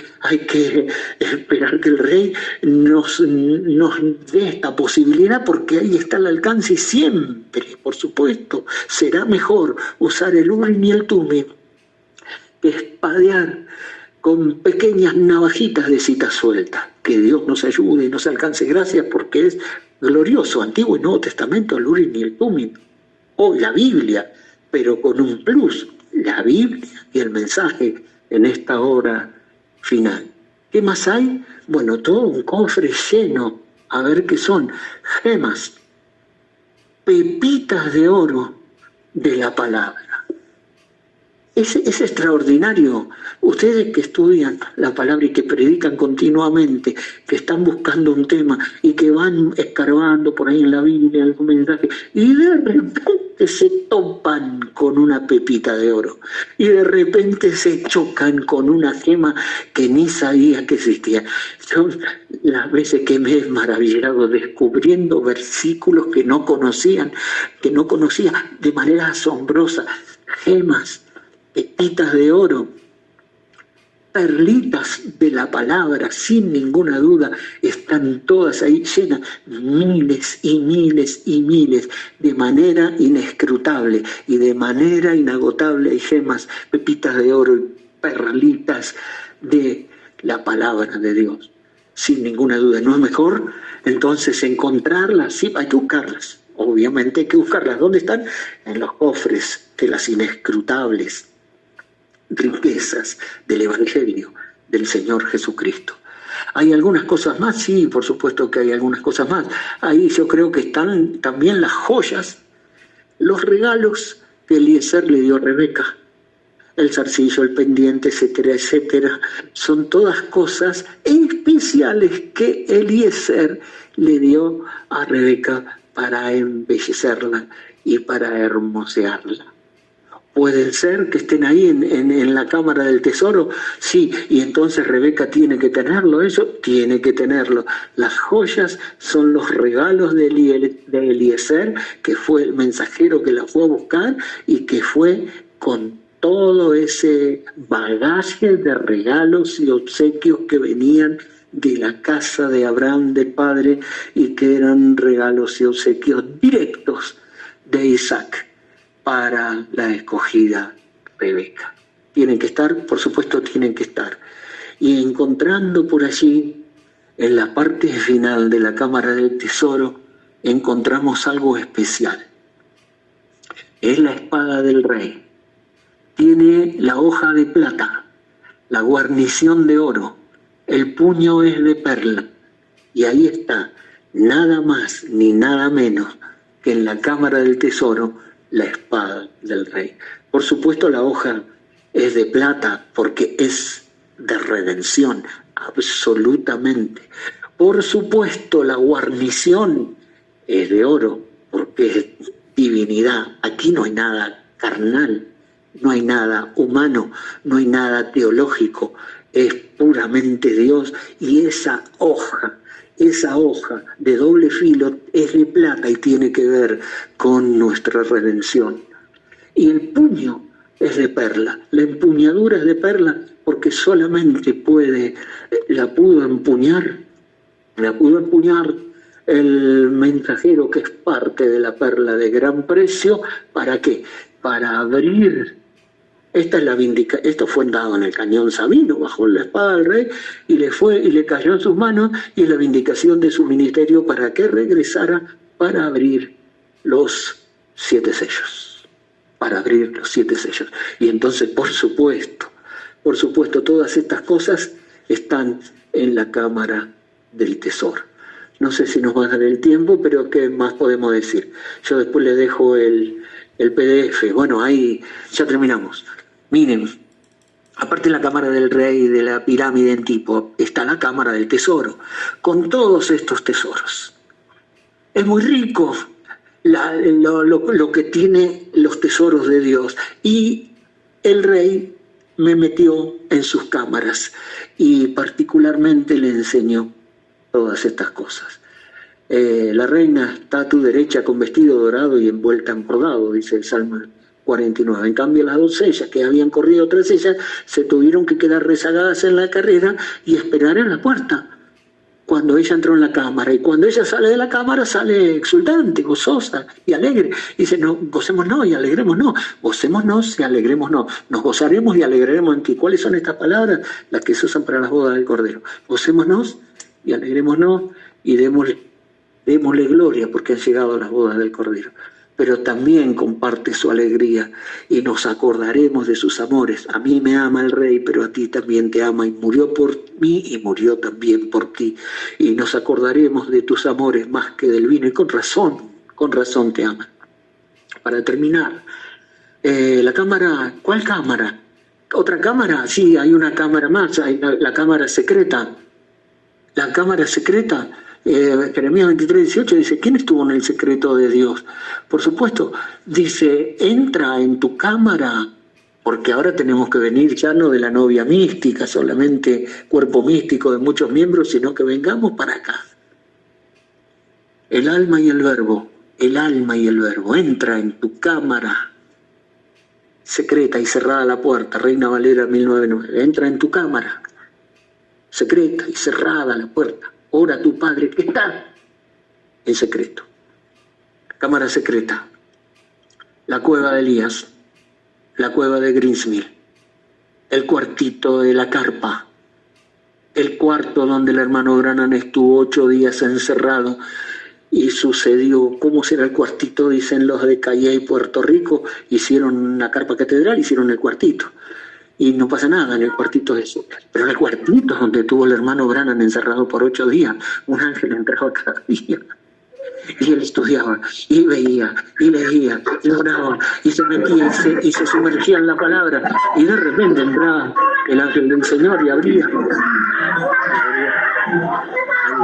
esperar que el rey nos dé esta posibilidad, porque ahí está el alcance, y siempre, por supuesto, será mejor usar el Urim y el Tumim que espadear con pequeñas navajitas de cita suelta. Que Dios nos ayude y nos alcance gracias, porque es glorioso, Antiguo y Nuevo Testamento, el Urim y el Tumim, o la Biblia, pero con un plus, la Biblia y el mensaje en esta hora final. ¿Qué más hay? Bueno, todo un cofre lleno, a ver qué son, gemas, pepitas de oro de la palabra. Es extraordinario. Ustedes que estudian la palabra y que predican continuamente, que están buscando un tema y que van escarbando por ahí en la Biblia algún mensaje, y de repente se topan con una pepita de oro, y de repente se chocan con una gema que ni sabía que existía. Son las veces que me he maravillado descubriendo versículos que no conocía de manera asombrosa. Gemas, pepitas de oro, perlitas de la palabra, sin ninguna duda, están todas ahí llenas, miles y miles y miles, de manera inescrutable y de manera inagotable. Hay gemas, pepitas de oro y perlitas de la palabra de Dios, sin ninguna duda. ¿No es mejor entonces encontrarlas? Sí, hay que buscarlas, obviamente hay que buscarlas. ¿Dónde están? En los cofres de las inescrutables riquezas del Evangelio del Señor Jesucristo. ¿Hay algunas cosas más? Sí, por supuesto que hay algunas cosas más. Ahí yo creo que están también las joyas, los regalos que Eliezer le dio a Rebeca. El zarcillo, el pendiente, etcétera, etcétera. Son todas cosas especiales que Eliezer le dio a Rebeca para embellecerla y para hermosearla. ¿Pueden ser que estén ahí en la cámara del tesoro? Sí, y entonces Rebeca tiene que tenerlo, eso tiene que tenerlo. Las joyas son los regalos de Eliezer, que fue el mensajero que la fue a buscar y que fue con todo ese bagaje de regalos y obsequios que venían de la casa de Abraham, del padre, y que eran regalos y obsequios directos de Isaac para la escogida Rebeca. Tienen que estar, por supuesto, tienen que estar. Y encontrando por allí, en la parte final de la cámara del tesoro, encontramos algo especial. Es la espada del rey. Tiene la hoja de plata, la guarnición de oro, el puño es de perla. Y ahí está, nada más ni nada menos que en la cámara del tesoro, la espada del rey. Por supuesto, la hoja es de plata porque es de redención, absolutamente. Por supuesto, la guarnición es de oro porque es divinidad. Aquí no hay nada carnal, no hay nada humano, no hay nada teológico, es puramente Dios. Y esa hoja de doble filo es de plata y tiene que ver con nuestra redención. Y el puño es de perla, la empuñadura es de perla porque solamente la pudo empuñar el mensajero, que es parte de la perla de gran precio. ¿Para qué? Para abrir. Esto fue dado en el cañón Sabino, bajo la espada del rey, y le cayó en sus manos, y es la vindicación de su ministerio para que regresara para abrir los 7 sellos. Para abrir los 7 sellos. Y entonces, por supuesto, todas estas cosas están en la cámara del tesoro. No sé si nos va a dar el tiempo, pero ¿qué más podemos decir? Yo después le dejo el PDF. Bueno, ahí ya terminamos. Miren, aparte de la cámara del rey y de la pirámide en tipo, está la cámara del tesoro, con todos estos tesoros. Es muy rico lo que tiene los tesoros de Dios. Y el rey me metió en sus cámaras y particularmente le enseñó todas estas cosas. La reina está a tu derecha con vestido dorado y envuelta en bordado, dice el Salmo 49. En cambio, las doncellas que habían corrido tras ella se tuvieron que quedar rezagadas en la carrera y esperar en la puerta cuando ella entró en la cámara. Y cuando ella sale de la cámara, sale exultante, gozosa y alegre. Dice, no, gocémonos y alegrémonos. Gocémonos y alegrémonos. Nos gozaremos y alegraremos en ti. ¿Cuáles son estas palabras? Las que se usan para las bodas del Cordero. Gocémonos y alegrémonos y démosle gloria porque han llegado las bodas del Cordero. Pero también comparte su alegría y nos acordaremos de sus amores. A mí me ama el rey, pero a ti también te ama y murió por mí y murió también por ti. Y nos acordaremos de tus amores más que del vino y con razón te ama. Para terminar, la cámara, ¿cuál cámara? ¿Otra cámara? Sí, hay una cámara más, hay la cámara secreta. La cámara secreta. Jeremías 23:18 dice, ¿quién estuvo en el secreto de Dios? Por supuesto, dice, entra en tu cámara, porque ahora tenemos que venir ya no de la novia mística, solamente cuerpo místico de muchos miembros, sino que vengamos para acá. El alma y el verbo, entra en tu cámara secreta y cerrada la puerta, Reina Valera 1909, entra en tu cámara secreta y cerrada la puerta. Ora a tu Padre que está en secreto. Cámara secreta. La cueva de Elías. La cueva de Greensmill. El cuartito de la carpa. El cuarto donde el hermano Branham estuvo 8 días encerrado. Y sucedió, ¿cómo será el cuartito? Dicen los de Calley, Puerto Rico. Hicieron una carpa catedral, hicieron el cuartito. Y no pasa nada en el cuartito de eso. Pero en el cuartito donde tuvo el hermano Branham encerrado por 8 días, un ángel entraba cada día. Y él estudiaba, y veía, y leía, y oraba, y se metía, y se sumergía en la palabra. Y de repente entraba el ángel del Señor y abría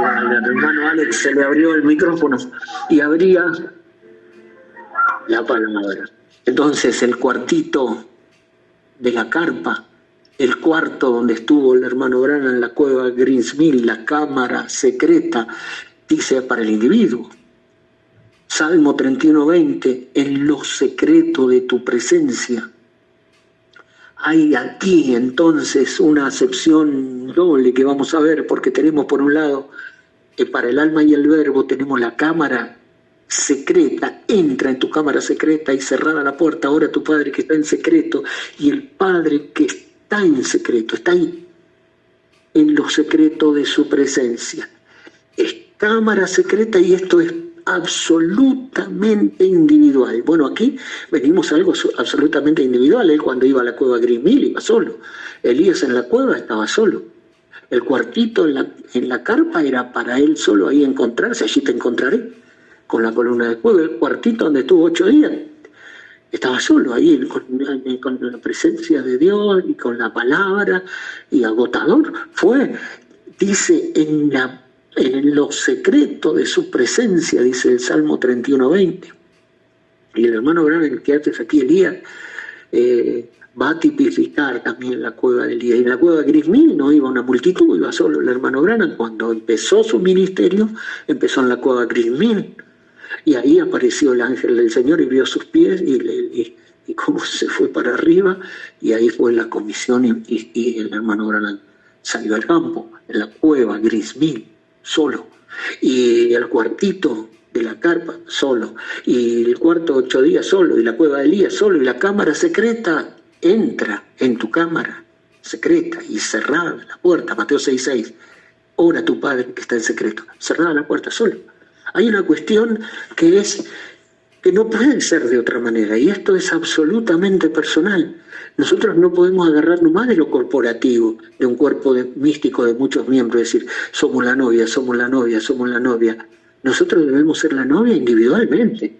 al hermano Alex se le abrió el micrófono y abría la palabra. Entonces el cuartito de la carpa, el cuarto donde estuvo el hermano Branham en la cueva Greens Mill, la cámara secreta, dice para el individuo. Salmo 31:20, en lo secreto de tu presencia. Hay aquí entonces una acepción doble que vamos a ver, porque tenemos por un lado, para el alma y el verbo, tenemos la cámara secreta, entra en tu cámara secreta y cerrada la puerta, ahora tu Padre que está en secreto, y el Padre que está en secreto, está ahí, en lo secreto de su presencia. Es cámara secreta y esto es absolutamente individual. Bueno, aquí venimos a algo absolutamente individual. Él cuando iba a la cueva Green Mill iba solo. Elías en la cueva estaba solo. El cuartito en la carpa era para él solo ahí encontrarse, allí te encontraré, con la columna de fuego. El cuartito donde estuvo 8 días estaba solo ahí con la presencia de Dios y con la palabra, y agotador fue, dice, en lo secreto de su presencia, dice el Salmo 31:20. Y el hermano Branham, que antes aquí Elías, va a tipificar también la cueva de Elías. Y en la cueva de Greens Mill no iba una multitud, iba solo el hermano Branham. Cuando empezó su ministerio, empezó en la cueva de Greens Mill. Y ahí apareció el ángel del Señor y vio sus pies y cómo se fue para arriba. Y ahí fue la comisión y el hermano Branham salió al campo, en la cueva Greens Mill, solo. Y el cuartito de la carpa, solo. Y el cuarto 8 días, solo. Y la cueva de Elías, solo. Y la cámara secreta, entra en tu cámara secreta y cerrada la puerta. Mateo 6:6. Ora a tu Padre que está en secreto. Cerrada la puerta, solo. Hay una cuestión que no puede ser de otra manera, y esto es absolutamente personal. Nosotros no podemos agarrarnos más de lo corporativo, de un cuerpo místico de muchos miembros, decir, somos la novia, somos la novia, somos la novia. Nosotros debemos ser la novia individualmente,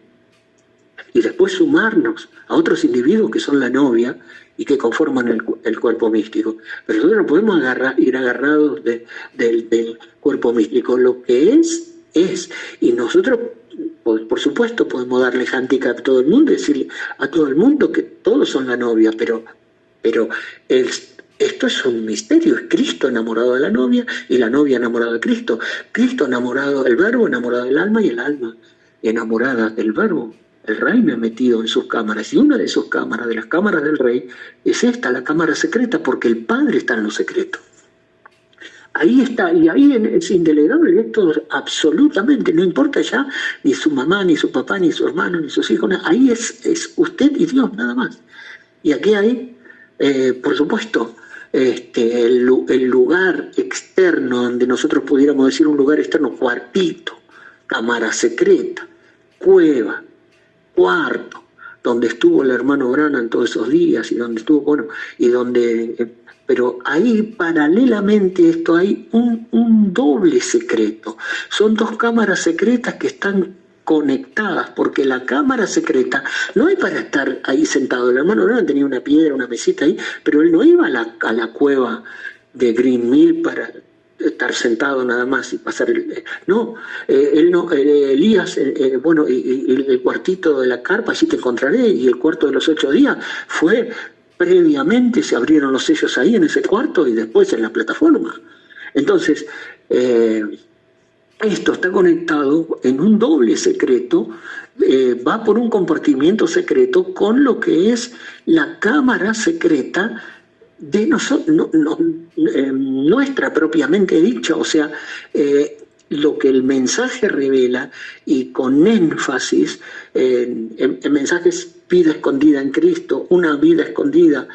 y después sumarnos a otros individuos que son la novia y que conforman el cuerpo místico. Pero nosotros no podemos ir agarrados del cuerpo místico. Lo que es, y nosotros, por supuesto, podemos darle handicap a todo el mundo, decirle a todo el mundo que todos son la novia, pero esto es un misterio. Es Cristo enamorado de la novia y la novia enamorada de Cristo. Cristo enamorado del verbo, enamorado del alma, y el alma enamorada del verbo. El rey me ha metido en sus cámaras, y una de sus cámaras, de las cámaras del rey, es esta, la cámara secreta, porque el Padre está en lo secreto. Ahí está, y ahí es indelegable esto absolutamente, no importa ya ni su mamá, ni su papá, ni su hermano, ni sus hijos, nada. Ahí es usted y Dios nada más. Y aquí hay, por supuesto, el lugar externo, donde nosotros pudiéramos decir un lugar externo, cuartito, cámara secreta, cueva, cuarto, donde estuvo el hermano Branham todos esos días, y donde estuvo, bueno, y donde... Pero ahí paralelamente esto hay un doble secreto. Son dos cámaras secretas que están conectadas, porque la cámara secreta no es para estar ahí sentado. El hermano Branham tenía una piedra, una mesita ahí, pero él no iba a la cueva de Green Mill para estar sentado nada más y pasar no, él no, Elías, bueno, y el cuartito de la carpa, allí te encontraré, y el cuarto de los 8 días fue... Previamente se abrieron los sellos ahí en ese cuarto y después en la plataforma. Entonces, esto está conectado en un doble secreto, va por un compartimiento secreto con lo que es la cámara secreta de nosotros, nuestra propiamente dicha, o sea, lo que el mensaje revela, y con énfasis en mensajes: vida escondida en Cristo, una vida escondida,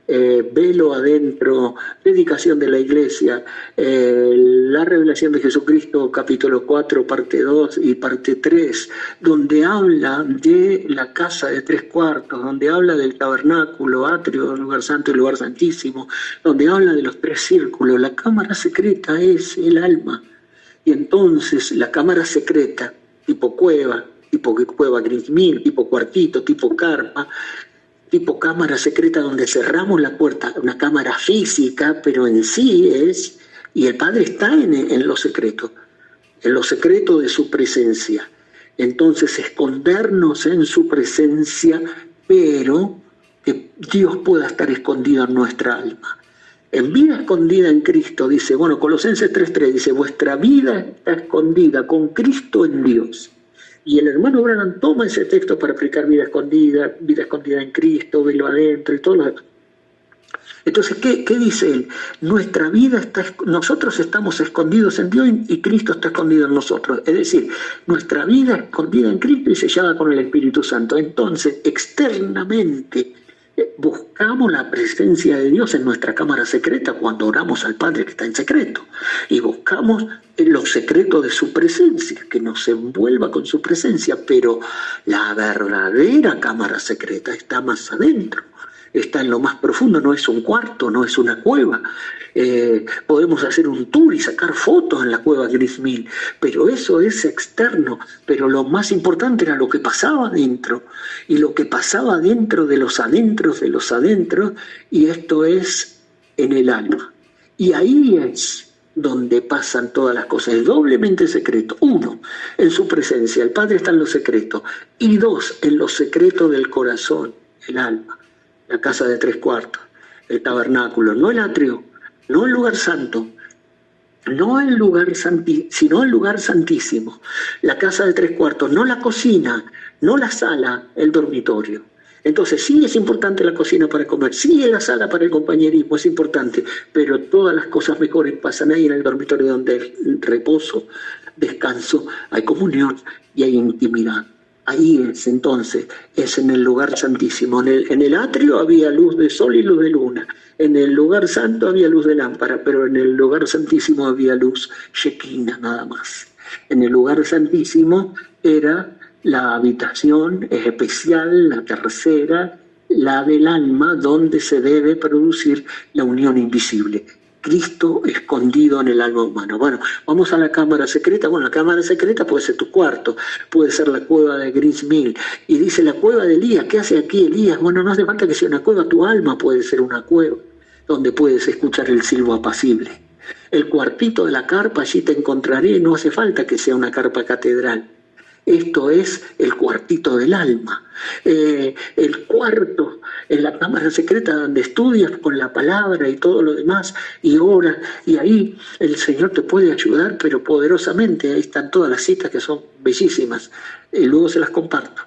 velo adentro, dedicación de la iglesia, la revelación de Jesucristo, capítulo 4, parte 2 y parte 3, donde habla de la casa de 3 cuartos, donde habla del tabernáculo, atrio, lugar santo y lugar santísimo, donde habla de los 3 círculos. La cámara secreta es el alma. Y entonces la cámara secreta, tipo cueva Greens Mill, tipo cuartito, tipo carpa, tipo cámara secreta, donde cerramos la puerta, una cámara física, pero en sí es Y el Padre está en lo secreto de su presencia. Entonces, escondernos en su presencia, pero que Dios pueda estar escondido en nuestra alma. En vida escondida en Cristo, dice, bueno, Colosenses 3:3 dice, vuestra vida está escondida con Cristo en Dios. Y el hermano Branham toma ese texto para aplicar vida escondida en Cristo, velo adentro y todo lo demás. Entonces, ¿qué dice él? Nuestra vida nosotros estamos escondidos en Dios y Cristo está escondido en nosotros. Es decir, nuestra vida escondida en Cristo y sellada con el Espíritu Santo. Entonces, externamente, buscamos la presencia de Dios en nuestra cámara secreta cuando oramos al Padre que está en secreto. Y buscamos los secretos de su presencia, que nos envuelva con su presencia. Pero la verdadera cámara secreta está más adentro. Está en lo más profundo, no es un cuarto, no es una cueva. Podemos hacer un tour y sacar fotos en la cueva Gris Mill, pero eso es externo. Pero lo más importante era lo que pasaba adentro, y lo que pasaba dentro de los adentros, y esto es en el alma. Y ahí es donde pasan todas las cosas, es doblemente secreto. 1, en su presencia, el Padre está en lo secreto, y 2, en lo secreto del corazón, el alma. La casa de 3/4, el tabernáculo, no el atrio, no el lugar santo, no el lugar sino el lugar santísimo. La casa de 3/4, no la cocina, no la sala, el dormitorio. Entonces sí es importante la cocina para comer, sí la sala para el compañerismo es importante, pero todas las cosas mejores pasan ahí en el dormitorio, donde hay reposo, descanso, hay comunión y hay intimidad. Ahí es, entonces, es en el lugar santísimo. En el atrio había luz de sol y luz de luna. En el lugar santo había luz de lámpara, pero en el lugar santísimo había luz shekinah nada más. En el lugar santísimo era la habitación especial, la tercera, la del alma, donde se debe producir la unión invisible. Cristo escondido en el alma humana. Bueno, vamos a la cámara secreta. Bueno, la cámara secreta puede ser tu cuarto, puede ser la cueva de Gris Mill. Y dice la cueva de Elías. ¿Qué hace aquí Elías? Bueno, no hace falta que sea una cueva, tu alma puede ser una cueva, donde puedes escuchar el silbo apacible. El cuartito de la carpa, allí te encontraré, no hace falta que sea una carpa catedral. Esto es el cuartito del alma. El cuarto, en la cámara secreta donde estudias con la palabra y todo lo demás, y oras, y ahí el Señor te puede ayudar, pero poderosamente. Ahí están todas las citas que son bellísimas, y luego se las comparto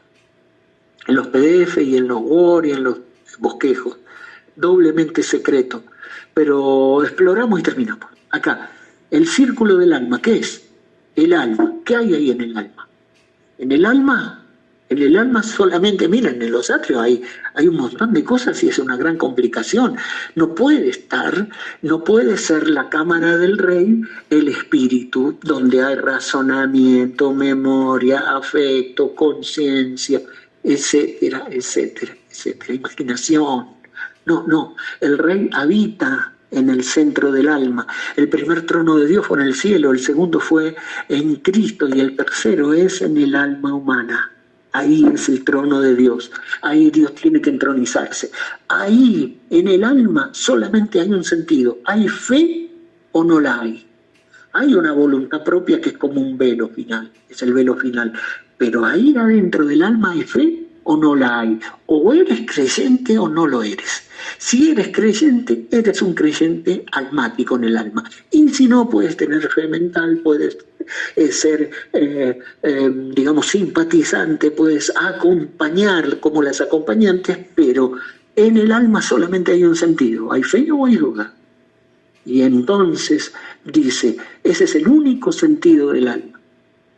en los PDF y en los Word y en los bosquejos, doblemente secreto. Pero exploramos y terminamos. Acá, el círculo del alma, ¿qué es? El alma, ¿qué hay ahí en el alma? En el alma solamente, miren, en los atrios hay un montón de cosas y es una gran complicación. No puede ser la cámara del rey el espíritu, donde hay razonamiento, memoria, afecto, conciencia, etcétera, etcétera, etcétera, imaginación. No, el rey habita en el centro del alma. El primer trono de Dios fue en el cielo, el segundo fue en Cristo y el tercero es en el alma humana. Ahí es el trono de Dios, ahí Dios tiene que entronizarse. Ahí, en el alma, solamente hay un sentido: ¿hay fe o no la hay? Hay una voluntad propia que es como un velo final, es el velo final, pero ahí adentro del alma hay fe o no la hay, o eres creyente o no lo eres. Si eres creyente, eres un creyente almático en el alma. Y si no, puedes tener fe mental, puedes ser, digamos, simpatizante, puedes acompañar como las acompañantes, pero en el alma solamente hay un sentido: ¿hay fe o hay duda? Y entonces dice, ese es el único sentido del alma.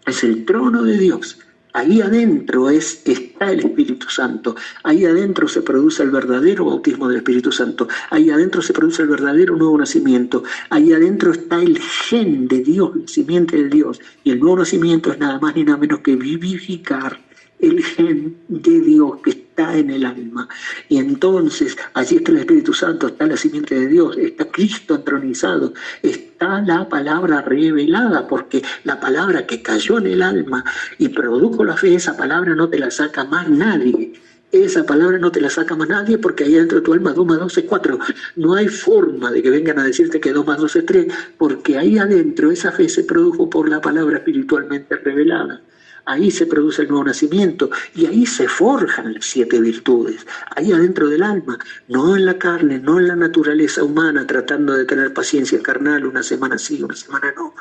Es el trono de Dios. Ahí adentro está el Espíritu Santo. Ahí adentro se produce el verdadero bautismo del Espíritu Santo. Ahí adentro se produce el verdadero nuevo nacimiento. Ahí adentro está el gen de Dios, la simiente de Dios. Y el nuevo nacimiento es nada más ni nada menos que vivificar el gen de Dios que está en el alma. Y entonces allí está el Espíritu Santo, está la simiente de Dios, está Cristo entronizado, está la palabra revelada, porque la palabra que cayó en el alma y produjo la fe, esa palabra no te la saca más nadie. Esa palabra no te la saca más nadie porque ahí dentro de tu alma 2 más 2 es 4. No hay forma de que vengan a decirte que 2 más 2 es 3, porque ahí adentro esa fe se produjo por la palabra espiritualmente revelada. Ahí se produce el nuevo nacimiento y ahí se forjan las 7 virtudes, ahí adentro del alma, no en la carne, no en la naturaleza humana, tratando de tener paciencia carnal, una semana sí, una semana no.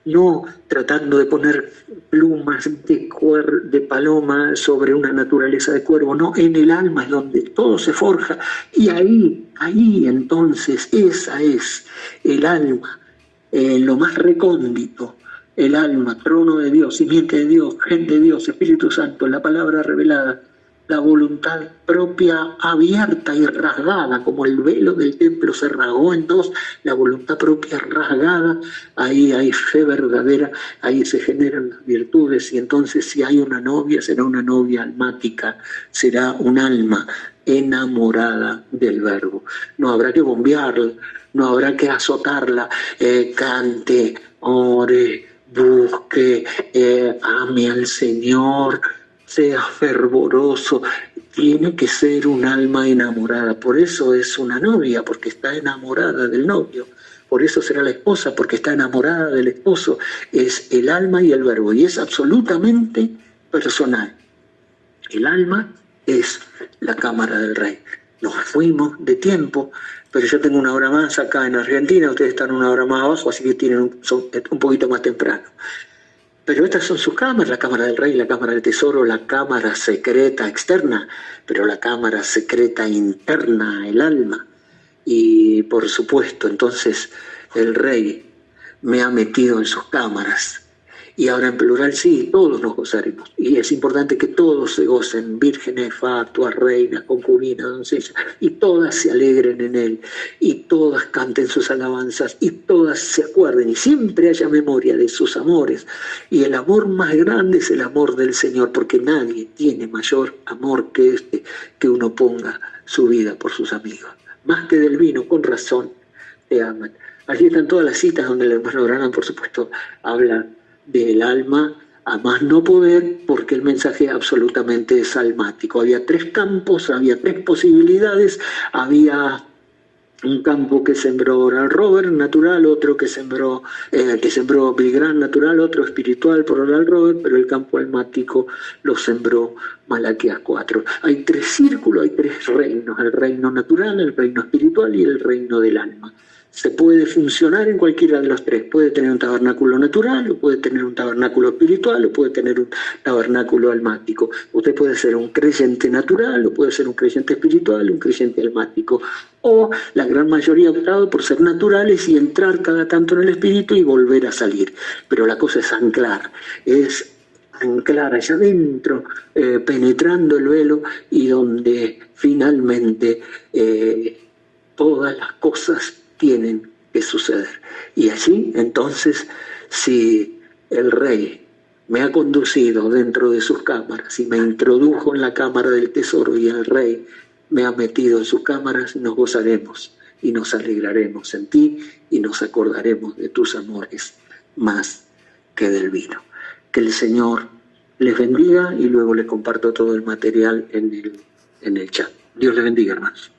No tratando de poner plumas de paloma sobre una naturaleza de cuervo, no, en el alma es donde todo se forja y ahí entonces esa es el alma, lo más recóndito, el alma, trono de Dios, simiente de Dios, gente de Dios, Espíritu Santo, la palabra revelada, la voluntad propia abierta y rasgada, como el velo del templo se rasgó en dos, la voluntad propia rasgada, ahí hay fe verdadera, ahí se generan las virtudes, y entonces si hay una novia, será una novia almática, será un alma enamorada del Verbo. No habrá que bombearla, no habrá que azotarla, cante, ore, busque, ame al Señor, sea fervoroso. Tiene que ser un alma enamorada. Por eso es una novia, porque está enamorada del novio. Por eso será la esposa, porque está enamorada del esposo. Es el alma y el Verbo, y es absolutamente personal. El alma es la cámara del Rey. Nos fuimos de tiempo, pero yo tengo una hora más acá en Argentina, ustedes están una hora más abajo, así que son un poquito más temprano. Pero estas son sus cámaras, la cámara del Rey, la cámara del Tesoro, la cámara secreta externa, pero la cámara secreta interna, el alma. Y por supuesto, entonces el Rey me ha metido en sus cámaras. Y ahora en plural sí, todos nos gozaremos. Y es importante que todos se gocen, vírgenes, fatuas, reinas, concubinas, doncellas, y todas se alegren en él, y todas canten sus alabanzas, y todas se acuerden, y siempre haya memoria de sus amores. Y el amor más grande es el amor del Señor, porque nadie tiene mayor amor que este, que uno ponga su vida por sus amigos. Más que del vino, con razón, te aman. Allí están todas las citas donde el hermano Branham, por supuesto, habla del alma a más no poder, porque el mensaje absolutamente es almático. Había 3 campos, había 3 posibilidades, había un campo que sembró Oral Robert, natural, otro que sembró Bill Graham, natural, otro espiritual por Oral Robert, pero el campo almático lo sembró Malaquías 4. Hay 3 círculos, hay 3 reinos, el reino natural, el reino espiritual y el reino del alma. Se puede funcionar en cualquiera de los 3. Puede tener un tabernáculo natural, o puede tener un tabernáculo espiritual, o puede tener un tabernáculo almático. Usted puede ser un creyente natural, o puede ser un creyente espiritual, un creyente almático. O la gran mayoría ha optado por ser naturales y entrar cada tanto en el espíritu y volver a salir. Pero la cosa es anclar allá adentro, penetrando el velo, y donde finalmente todas las cosas tienen que suceder. Y allí, entonces, si el Rey me ha conducido dentro de sus cámaras y me introdujo en la cámara del tesoro, y el Rey me ha metido en sus cámaras, nos gozaremos y nos alegraremos en ti y nos acordaremos de tus amores más que del vino. Que el Señor les bendiga, y luego les comparto todo el material en el chat. Dios les bendiga, hermanos.